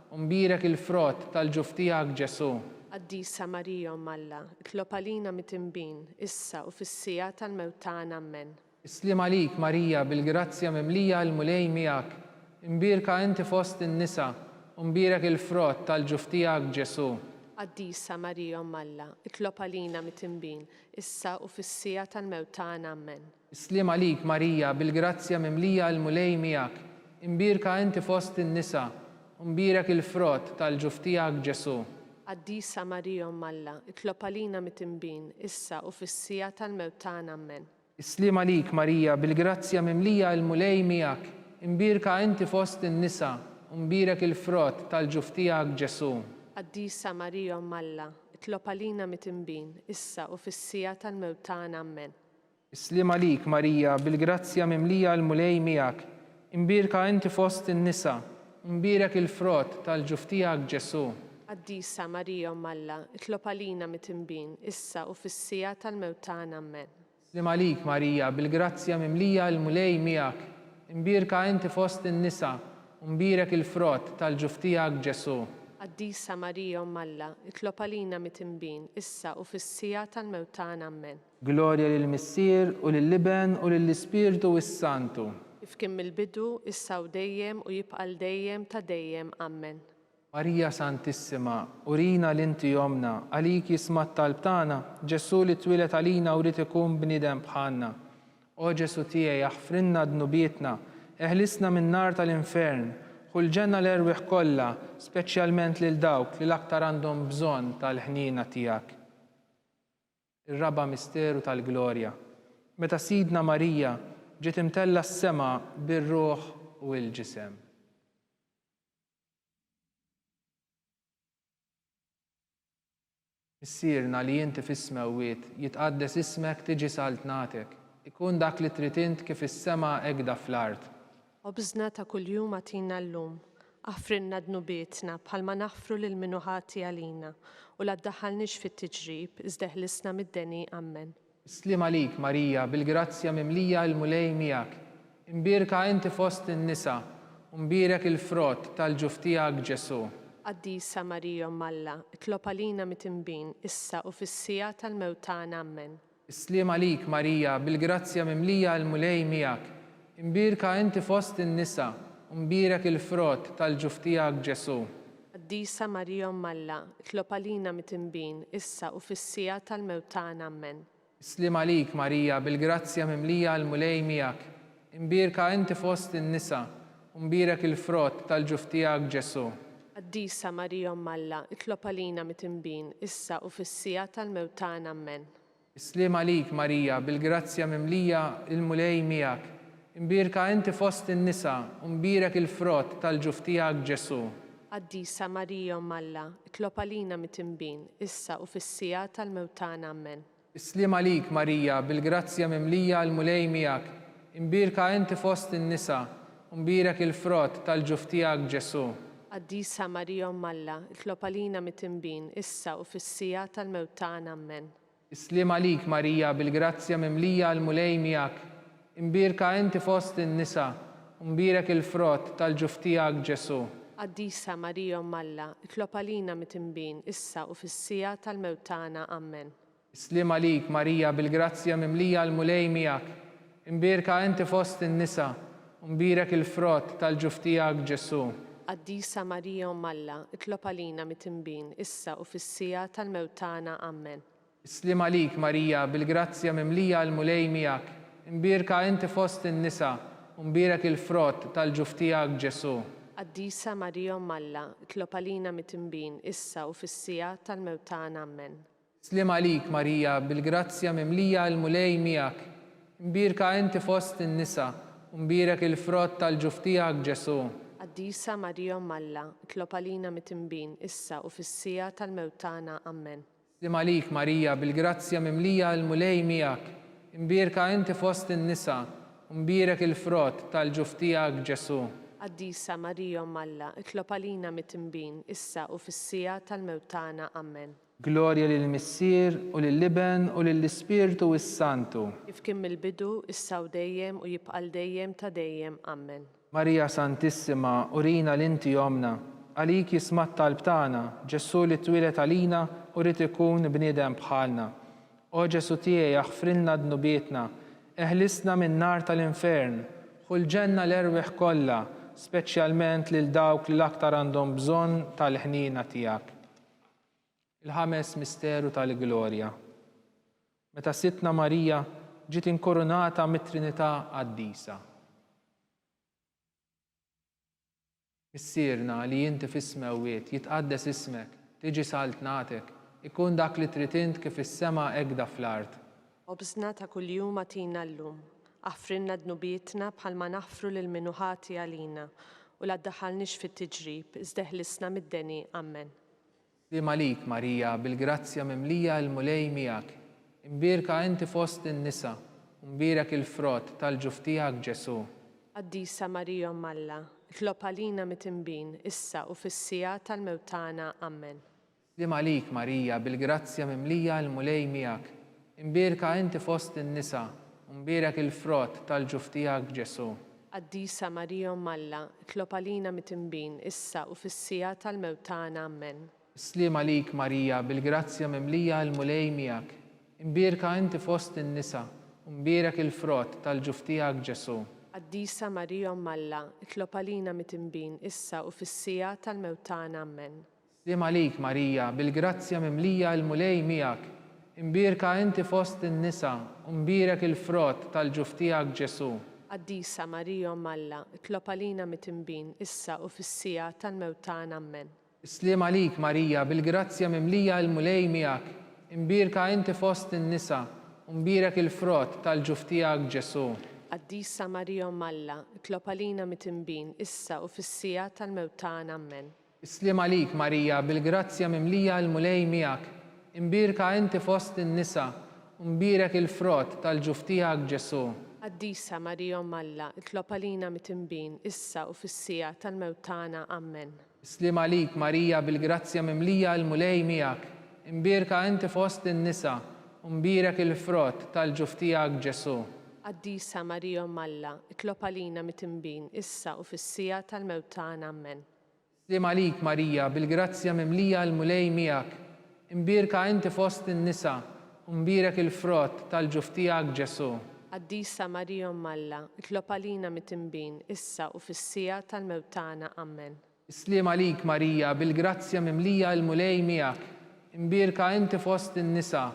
u mbirek il-frott tal-ġuf tiegħek Ġesu. Qaddisa Marija Umm Alla, itlob għalina mit-tinbin, issa u fis-sija tal-mewt tagħna. Amen. Islim għalik Marija, bil-grazzja mimlija l-mulej miegħek, imbirka inti fost in-nisa, u mbirek il-frott tal-ġuf tiegħek Ġesu. Qaddisa Marija Umm Alla, itlob għalina mit-tinbin, issa u fis-sija tal-mewt tagħna. Amen. Islim għalik Marija, bil-grazzja mimlija l-mulej miegħek, imbirka inti fost in-nisa, u mbirek il-frott tal-ġuf tiegħek Ġesu. Qaddisa Marija Umm Alla, itlob għalina mit-tinbin, issa u fis-sija tal-mewt tagħna. Amen. Islim għalik Marija, bil-grazzja mimlija l-mulej miegħek, imbirka inti fost in-nisa, u mbirek il-frott tal-ġuf tiegħek Ġesu. Qaddisa Marija Umm Alla, itlob għalina mit-tinbin, issa u fis-sija tal-mewt tagħna. Amen. Islim għalik Marija, bil-grazzja mimlija l-mulej miegħek, imbirka inti fost in-nisa, u mbirek il-frott tal-ġuf tiegħek Ġesu. Qaddisa Marija Umm Alla, itlob għalina mit-tinbin, issa u fis-sija tal-mewt tagħna. Amen. Islim għalik Marija, bil-grazzja mimlija l-mulej miegħek, imbirka inti fost in-nisa, u mbirek il-frott tal-ġuf tiegħek Ġesu. Qaddisa Marija Umm Alla, itlob għalina mit-tinbin, issa u fis-sija tal-mewt tagħna. Amen. Glorja lill-Missier u lill-Liben u lill-Ispirtu s-Santu. Kif kien mill-bidu, issa u dejjem u jibqa' l-dejjem ta' dejjem. Amen. Marija Santissima, urina l-inti jomna, għalik jisma' t-talb tagħna, Ġesu li twilet għalina u rrid ikun bniedem bħalna. O Ġesu tiegħi aħfrinna dnubietna, eħlisna min-nar tal-infern, u l-ġenna l-erwieħ kollha, speċjalment lil dawk li l-aktar għandhom bżonn tal-ħnina tiegħek. Ir-raba' misteru tal-glorja. Meta Sidna Marija ġiet imtella s-sema bir-ruħ u l-ġisem. Missierna li inti fis-smewwiet jitqaddes ismek tiġi saltnatek, ikun dak li trid int kif is-sema hekk fl-art. Obżna ta' kuljum għatina llum, aħfrinna dnubietna bħalma naħfru lil minnu ħati għalina u la ddaħħalniex fit-tiġrib iżda ħlisna mid-deni. Amen. Islim għalik Marija, bil-grazzja mimlija l-mulej miegħek, imbirka inti fost in-nisa, u mbirek il-frott tal-ġuf tiegħek Ġesu. Qaddisa Marija Umm Alla, itlob għalina mit-tinbin, issa u fis-sija tal-mewt tagħna. Amen. Islim għalik Marija, bil-grazzja mimlija l-mulej miegħek, imbirka inti fost in-nisa, u mbirek il-frott tal-ġuf tiegħek Ġesu. Qaddisa Marija Umm Alla, itlob għalina mit-tinbin, issa u fis-sija tal-mewt tagħna. Amen. Islim għalik Marija, bil-grazzja mimlija l-mulej miegħek, imbirka inti fost in-nisa, u mbirek il-frott tal-ġuf tiegħek Ġesu. Qaddisa Marija Umm Alla, itlob għalina mit-tinbin, issa u fis-sija tal-mewt tagħna. Amen. Islim għalik Marija, bil-grazzja mimlija l-mulej miegħek, imbirka inti fost in-nisa, u mbirek il-frott tal-ġuf tiegħek Ġesu. Qaddisa Marija Umm Alla, itlob għalina mit-tinbin, issa u fis-sija tal-mewt tagħna. Amen. Islim għalik Marija, bil-grazzja mimlija l-mulej miegħek, imbirka inti fost in-nisa, u mbirek il-frott tal-ġuf tiegħek Ġesu. Qaddisa Marija Umm Alla, itlob għalina mit-tinbin, issa u fis-sija tal-mewt tagħna. Amen. Islim għalik Marija, bil-grazzja mimlija l-mulej miegħek, imbirka inti fost in-nisa, u mbirek il-frott tal-ġuf tiegħek Ġesu. Qaddisa Marija Umm Alla, itlob għalina mit-tinbin, issa u fis-sija tal-mewt tagħna. Amen. Islim għalik Marija, bil-grazzja mimlija l-mulej miegħek, imbirka inti fost in-nisa, u mbirek il-frott tal-ġuf tiegħek Ġesu. Qaddisa Marija Umm Alla, itlob għalina mit-tinbin, issa u fis-sija tal-mewt tagħna. Amen. Islim għalik Marija, bil-grazzja mimlija l-mulej miegħek, imbirka inti fost in-nisa, u mbirek il-frott tal-ġuf tiegħek Ġesu. Qaddisa Marija Alla, itlob għalina mit-tinbin, issa u fis-sija tal-mewt tagħna. Amen. Slim għalik Marija, bil-grazzja mimlija l-mulej miegħek. Imbirka inti fost in-nisa, u mbirek il-frott tal-ġuf tiegħek Ġesu. Qaddisa Marija Alla, itlob għalina mit-tinbin, issa u fis-sija tal-mewt tagħna. Amen. Slim għalik Marija, bil-grazzja mimlija l-mulej miegħek. Imbirka inti fost in-nisa, u mbirek il-frott tal-ġuf tiegħek Ġesu. Qaddisa Marija Alla, itlob għalina mit-tinbin, issa u fis-sija tal-mewt tagħna. Amen. Glorja lill-Missier u lill-Iben u lill-Ispirtu is-Santu. Kif kien mill-bidu, issa u dejjem u jibqal dejjem ta' dejjem. Amen. Marija Santissima, urina l-inti jomna, għalik jismat talb tagħna, Ġesu li twilet għalina u rrid ikun bniedem bħalna. O Ġesu tiegħi aħfrilna dnubietna, eħlisna minn nar tal-infern, ħulġenna l-erweħ kollha, speċjalment lil dawk li l-aktar għandhom bżonn tal-ħnina tiegħek. Il-ħames misteru tal-glorja. Meta Sittna Marija ġiet inkoronata mit-Trinità Qaddisa. Missierna li inti fis-smewwiet jitqaddes ismek, tiġi saltnatek, ikun dak li trid int kif is-sema hekk fl-art. Obżna ta' kuljum atina llum, aħfrilna dnubietna bħalma naħfru lil min ħati għalina u la ddaħħalniex fit-tiġrib, iżda ħlisna mid-deni. Amen. Slim għalik Marija, bil-grazzja mimlija l-mulej miegħek. Imbirka inti fost in-nisa, u mbirek il-frott tal-ġuf tiegħek Ġesu. Qaddisa Marija Alla, itlob għalina mit-tinbin, issa u fis-sija tal-mewt tagħna. Amen. Slim għalik Marija, bil-grazzja mimlija l-mulej miegħek. Imbirka inti fost in-nisa, u mbirek il-frott tal-ġuf tiegħek Ġesu. Qaddisa Marija Alla, itlob għalina mit-tinbin, issa u fis-sija tal-mewt tagħna. Amen. Slim għalik Marija, bil-grazzja mimlija l-mulej miegħek. Imbirka inti fost in-nisa, u mbirek il-frott tal-ġuf tiegħek Ġesu. Qaddisa Marija Alla, itlob għalina mit-tinbin, issa u fis-sija tal-mewt tagħna. Amen. Slim għalik Marija, bil-grazzja mimlija l-mulej miegħek. Imbirka inti fost in-nisa, u mbirek il-frott tal-ġuf tiegħek Ġesu. Qaddisa Marija Alla, itlob għalina mit-tinbin, issa u fis-sija tal-mewt tagħna. Amen. Slim għalik Marija, bil-grazzja mimlija l-mulej miegħek. Imbirka inti fost in-nisa, u mbirek il-frott tal-ġuf tiegħek Ġesu. Qaddisa Marija Alla, itlob għalina mit-tinbin, issa u fis-sija tal-mewt tagħna. Amen. Slim għalik Marija, bil-grazzja mimlija l-mulej miegħek. Imbirka inti fost in-nisa, u mbirek il-frott tal-ġuf tiegħek Ġesu. Qaddisa Marija Alla, itlob għalina mit-tinbin, issa u fis-sija tal-mewt tagħna. Amen. Slim għalik Marija, bil-grazzja mimlija l-mulej miegħek. Imbirka inti fost in-nisa, u mbirek il-frott tal-ġuf tiegħek Ġesu. Qaddisa Marija Alla, itlob għalina mit-tinbin, issa u fis-sija tal-mewt tagħna. Amen. Slim għalik Marija, bil-grazzja mimlija l-mulej miegħek. Imbirka inti fost in-nisa, u mbirek il-frott tal-ġuf tiegħek Ġesu. Qaddisa Marija Alla, itlob għalina mit-tinbin, issa u fis-sija tal-mewt tagħna. Amen. Slim għalik Marija, bil-grazzja mimlija l-mulej miegħek. Imbirka inti fost in-nisa,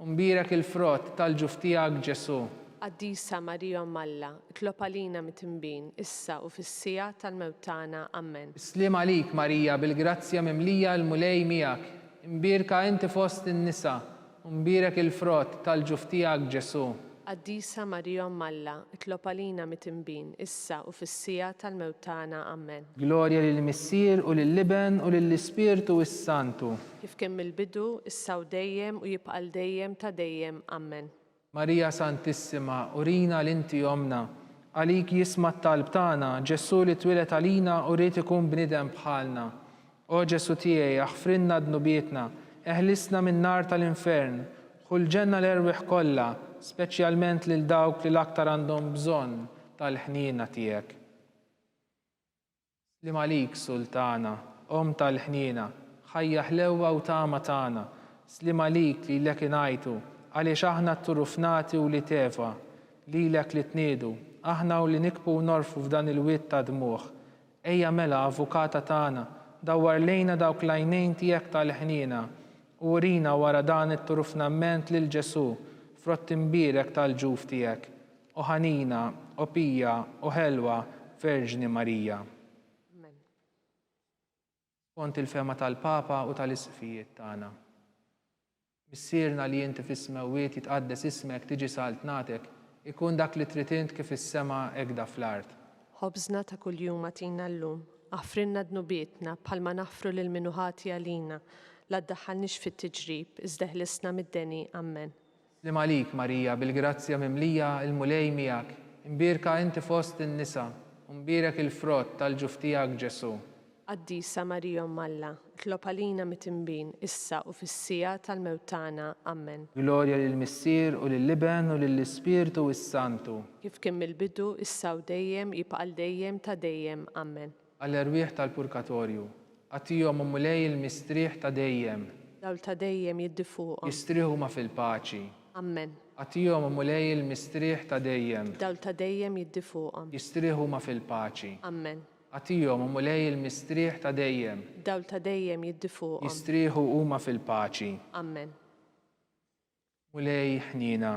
u mbirek il-frott tal-ġuf tiegħek Ġesu. Qaddisa Marija Alla, itlob għalina mit-tinbin, issa u fis-sija tal-mewt tagħna. Amen. Slim għalik Marija, bil-grazzja mimlija l-mulej miegħek. Imbirka inti fost in-nisa, u mbirek il-frott tal-ġuf tiegħek Ġesu. Qaddisa Marija Alla, itlob għalina mit-tinbin, issa u fis-sija tal-mewt tagħna. Amen. Glorja lill-Missier u lill-Iben u lill-Ispirtu is-Santu. Kif kien mill-bidu, issa u dejjem u jibqal dejjem ta' dejjem. Amen. Marija Santissima, urina l-inti jomna, għalik jisma' talb tagħna, Ġesu li twilet għalina u rrid ikun bniedem bħalna. O Ġesu tiegħi, aħfrilna dnubietna, eħlisna minn nar tal-infern, ħulġenna l-erweħ kollha, speċjalment lil dawk li l-aktar għandhom bżonn tal-ħniena tiegħek. Slim għalik Sultana, Om tal-ħniena, ħajja ħlewwa u tama tagħna, slim għalik li lek ingħajtu, għaliex aħna t-turufnati u li tefa, lilek li tniedu, aħna u li nikbu u norfu f'dan il-witt ta' dmuħ. Ejja mela avukata tagħna, dawwar lejna dawk l-għajnejn tiegħek tal-ħniena, u urina wara dan it-turufnament lil Ġesu, frott imbirek tal-ġuf tiegħek, u ħanina, u pija, u ħelwa, Verġni Marija. skont il-fema tal-Papa u tal-isqfijiet tagħna. Missierna li inti fis-smawiet jitqaddes ismek tiġi saltnatek, ikun dak li trid int kif is-sema hekk da fl-art. Ħobżna ta' kuljum atina llum, aħfrinna dnubietna bħalma naħfru lil min hu ħati għalina, la ddaħħalniex fit-tiġrib, iżda ħlisna mid-deni, ammen. Slim għalik, Marija, bil-grazzja mimlija il-mulej miegħek, imbirka inti fost in-nisa, u mbirek il-frott tal-ġuf tiegħek Ġesu. Qaddisa Marija Alla, tlob għalina mit-imbin, issa u fis-sija tal-mewt tagħna, ammen. Glorja lill-Missier u lill-Liben u lill-Ispirtu u s-Santu. Kif kien mill-bidu, issa u dejjem, jibqa' għal dejjem ta' dejjem, ammen. Għall-erwieħ tal-Purgatorju, għatihom mulej il-mistrieħ ta' dejjem. Dawl ta' dejjem jiddifuqhom. Jistrieħu ma fil-paċi. Ammen. Għatihom mulej il-mistrieħ ta' dejjem. Dawl ta' dejjem jiddifuqhom. Jistrieħu ma fil-paċi. Ammen. Għatihom mulej il-mistrieħ ta' dejjem. Dawl ta' dejjem jiddifuqhom. Jistrieħu huma fil-paċi. Ammen. Mulej ħnina.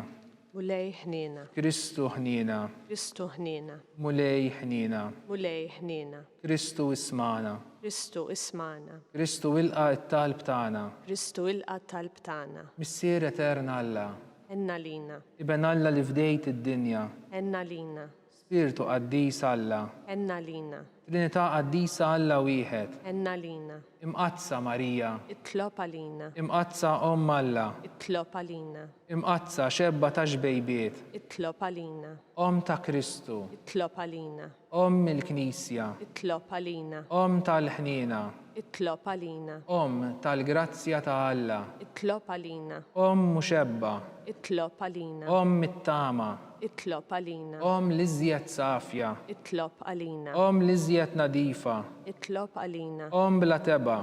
Mulej ħnina. Kristu ħnina. Kristu ħnina. Mulej ħnina. Mulej ħnina. Kristu ismana. Kristu ismana. Kristu ilqa t-talb tagħna. Kristu ilqa talb tagħna. Missier eterna Alla. Enna lina. Iben Alla li fdejt id-dinja. Enna lina. Spiritu qaddis Alla. Enna lina. Trinità qaddisa Alla wieħed. Enna lina. Imqazza Marija. Itlob għalina. Imqazza Omm Alla. Itlob għalina. Imqazza xebba ta' xbejbiet. Itlob għalina. Omm ta' Kristu. Itlob għalina. Omm il-Knisja. Itlob għalina. Omm tal-ħnina. Itlob għalina. Omm tal-grazzja ta' Alla. Itlob għalina. Omm muxebba. Itlob għalina. Omm it-tama. Itlob għalina. Omm liżjed safja. Itlob għalina. Omm liżjed nadifa. Itlob għalina. Omm bla teba.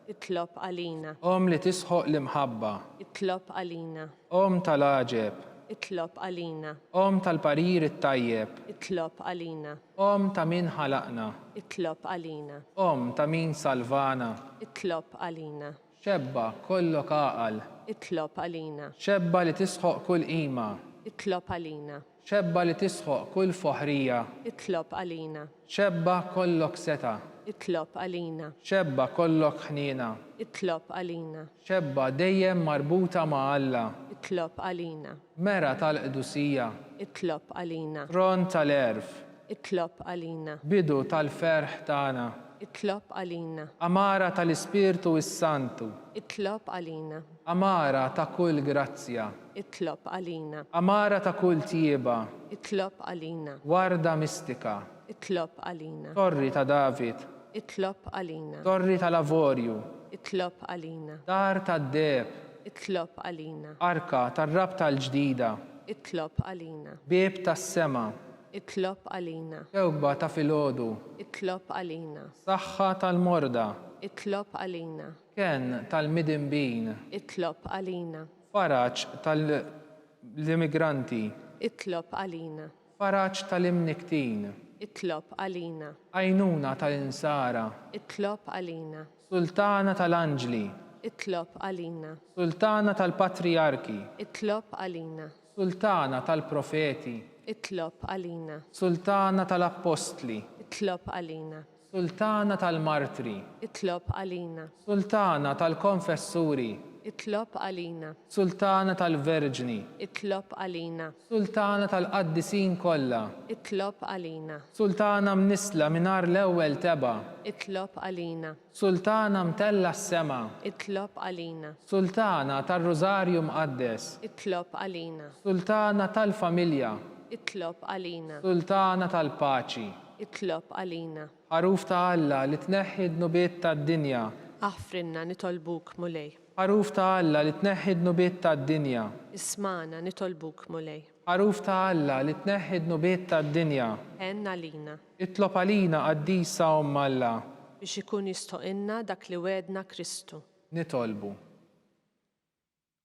Itlob għalina. Omm li tisħoq l-imħabba. Itlob għalina. Omm tal-aġeb. Itlob għalina. Omm tal-parir it-tajjeb. Itlob għalina. Omm ta' min ħalaqna. Itlob għalina. Omm ta' min salvana. Itlob għalina. Xebba kollok aqal. Itlob għalina. Xebba li tisħoq kull qima. Itlob għalina. Xebba li tisħoq kull foħrija. Itlob għalina. Xebba kollok seta. Itlob għalina. Xebba kollok ħnina. Itlob għalina. Xebba dejjem marbuta ma' Alla. Itlob għalina. Mera tal-qdusija. Itlob għalina. Tron tal-erf. Itlob għalina. Bidu tal-ferħ tagħna. Itlob għalina. Amara tal-Ispirtu is-Santu. Itlob għalina. Amara ta' kull grazzja. Itlob għalina. Amara ta' kull tieba. Itlob għalina. Warda mistika. Itlob għalina. Torri ta' David. Itlob għalina. Torri tal-Avorju. Itlob għalina. Dar tad-deb. Itlob għalina. Arka tar-rab tal-ġdida. Itlob għalina. Bieb tas-sema. Itlob għalina. Kewkba ta' filgħodu. Itlob għalina. Saħħa tal-morda. Itlob għalina. Ken tal-midinbin. Itlob għalina. Faraġ tal-immigranti. Itlob għalina. Faraġ tal-imniktin. Itlob għalina. Għajnuna tal-insara. Itlob għalina. Sultana tal-anġli. Itlob għalina. Sultana tal-patriarki. Itlob għalina. Sultana tal-profeti. Itlob għalina. Sultana tal-appostli. Itlob għalina. Sultana tal-martri. Itlob għalina. Sultana tal-konfessuri. Itlob għalina. Sultana tal-verġni. Itlob għalina. Sultana tal-qaddisin kollha. Itlob għalina. Sultana mnisla minar l-ewwel teba. Itlob għalina. Sultana mtella s-sema. Itlob għalina. Sultana tal-Rożarju mqaddes. Itlob għalina. Sultana tal-familja. Itlob għalina. Sultana tal-paċi. Itlob għalina. Ħaruf ta' Alla li tneħħi d-nubiet tad-dinja. Aħfrinna nitolbuk mulej. Ħaruf ta' Alla li tneħħi d-nubiet tad-dinja. Ismana nitolbuk mulej. Ħaruf ta' Alla li tneħħi d-nubiet tad-dinja. Enna lina. Itlob għalina qaddisa Omm Alla. Biex ikun jistoqinna dak li wedna Kristu. Nitolbu.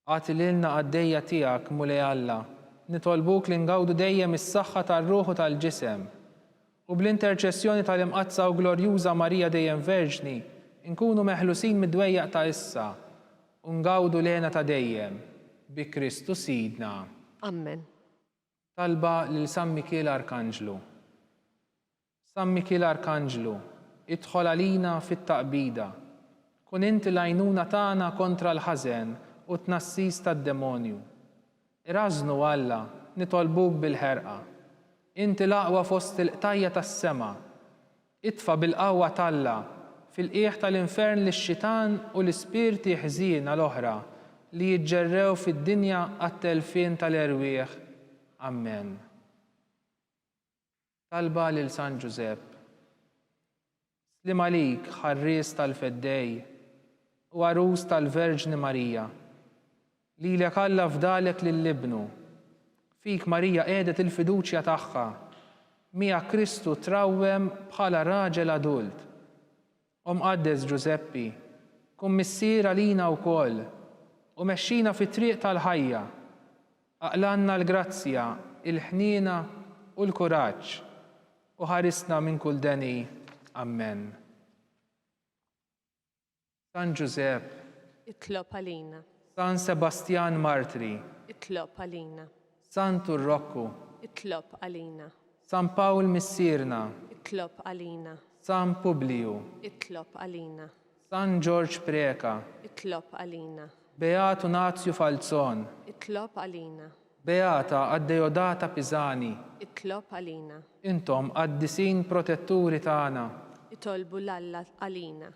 Għati lilna għaddejja tiegħek mulej Alla. Nitolbuk li ngawdu dejjem is-saħħa tar-ruħ u tal-ġisem. U bl-interċessjoni tal-imqazza u glorjuża Marija dejjem Verġni, nkunu meħlusin mid-dwejjaq ta' issa u ngawdu lena ta' dejjem bi Kristu Sidna. Amen. Talba lil San Mikiel Arkanġlu. San Mikiel Arkanġlu, idħol għalina fit-taqbida Kun inti l-għajnuna tagħna kontra l-ħażen u tnassis tad-demonju. Irażnu Alla, nitolbuk bil-ħerqa. Inti l-aqwa fost il-qtajja tas-sema. Itfa bil-qawwa talla fil-qiegħ tal-infern lix-xitan u l-ispirti ħżiena l-oħra li jiġġerrew fid-dinja għat-telfien tal-erwieħ. Amen. Talba lil San Giuseppe. Slim għalik ħarries tal-feddej u għarus tal-Verġni Marija. Lilek Alla fdalek lill-ibnu. Fik Marija qiegħdet il-fiduċja tagħha. Mija Kristu trawwem bħala raġel adult. Mqaddes Giuseppi, kun missier għalina wkoll u mexxina fit-triq tal-ħajja. Aqlanna l-grazzja, il-ħniena u l-kuraġġ u ħarisna minn kull deni. Amen. San Giuseppe, Itlob għalina. San Sebastian Martri, Itlob għalina. San Turrokku, Itlob għalina. San Pawl Missierna, Itlob għalina. San Publiu, Itlob għalina. San George Preka, Itlob għalina. Beatu Nazju Falzon, Itlob għalina. Beata Addeodata Pisani, Itlob għalina. intom qaddisin protetturi tagħna. Itolbu l-Alla għalina.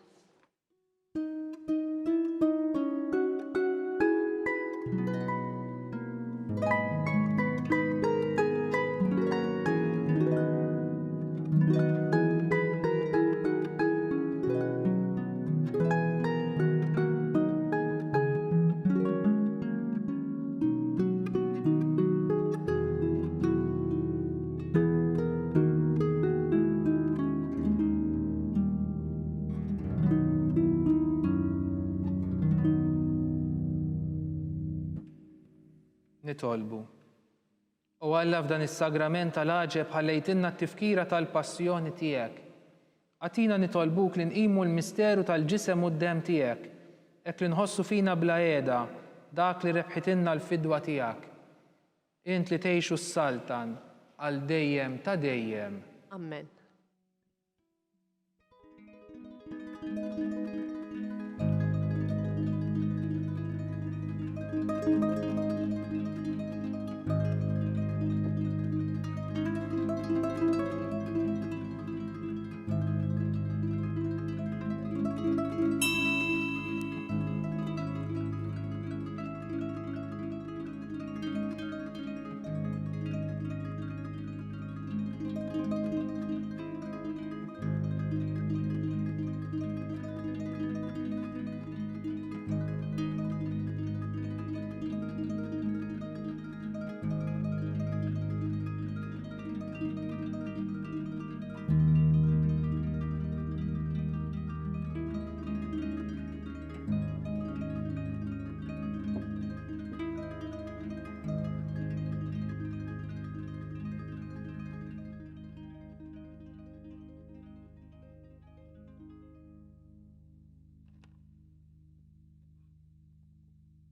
Nitolbu. U Alla f'dan is-sagrament tal-għaġeb ħallejtilna t-tifkira tal-passjoni tiegħek. Għatina nitolbuk li nqimu l-misteru tal-ġisem u d-dem tiegħek, hekk li nħossu fina bla qiegħda dak li rebħitilna l-fidwa tiegħek. Int li tgħixu s-saltan għal dejjem ta' dejjem. Amen.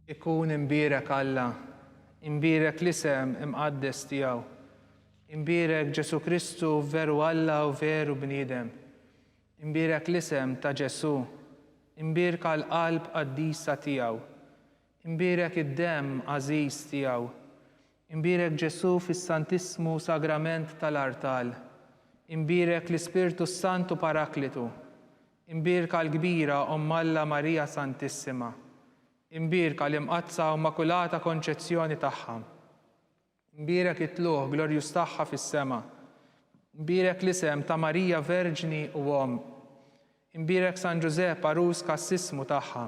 Ikun imbierek Alla, imbierek l-isem imqaddes tiegħu. Imbierek Ġesu Kristu veru Alla u veru bniedem. Imbierek l-isem ta' Ġesu, imbierek l-qalb qaddisa tiegħu. Imbierek id-dem għażiż tiegħu. Imbierek Ġesu fis-Santismu Sagrament tal-Artal. Imbierek l-Ispirtu Santu Paraklitu. Imbierek l-kbira Alla Marija Santissima. Imbierek l-imqazza u Immakulata Konċezzjoni tagħha. Imbierek it-tluħ glorjus tagħha fis-sema. Imbierek l-isem ta' Marija Verġni u Om. Imbierek San Giuseppe Arus kassismu tagħha.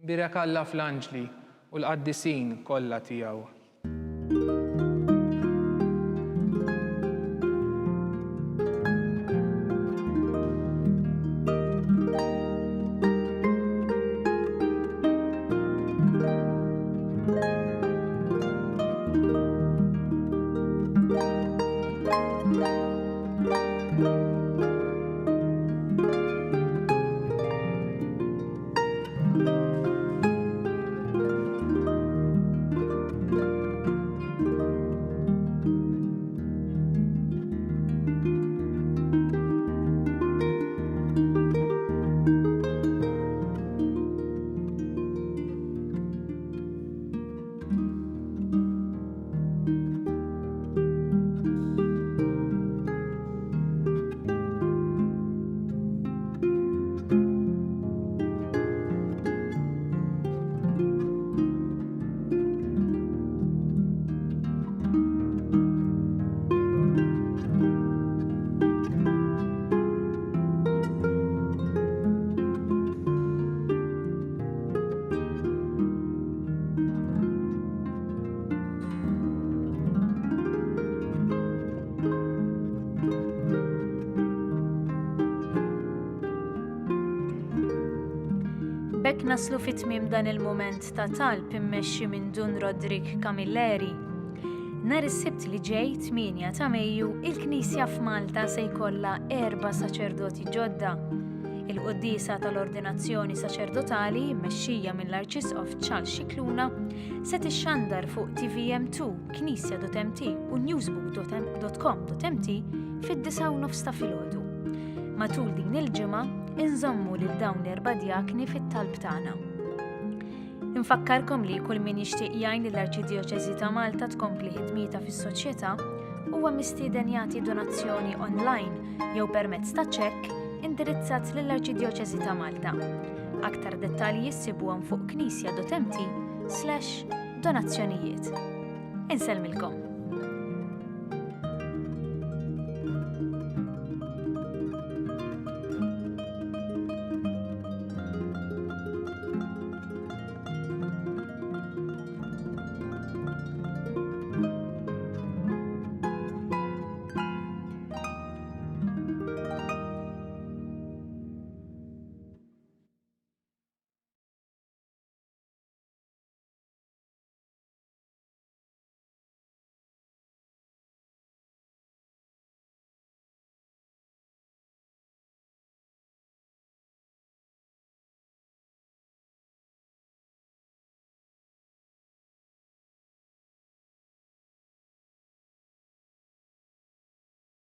Imbierek Alla fl-anġli u l-qaddisin kollha tiegħu. bekk naslu fit-tmiem dan il-moment ta' talb immexxi minn Dun Rodrik Camilleri. Nhar is-Sibt li ġej 8 ta' Mejju il-Knisja f'Malta se jkollha 4 saċerdoti ġodda. Il-Qudiesa tal-Ordinazzjoni Saċerdotali, mmexxija mill-Arċisqof Charles Scicluna, se tixxandar fuq TVM2, Knisja.mt u newsbook.com.mt fid-9:30 ta' filgħodu. Matul din il-ġimgħa inżommu lil dawn l-4 djakni fit-talb tagħna. Infakkarkom li kull min jixtieq jgħin lill-Arċidjoċeżi ta' Malta tkompli ħidmietha fis-soċjetà huwa mistieden jagħti donazzjoni online jew permezz ta' ċekk indirizzat lill-Arċidjoċeżi ta' Malta. Aktar dettalji ssibuhom fuq knisja.mt/donazzjonijiet. Inselmilkom.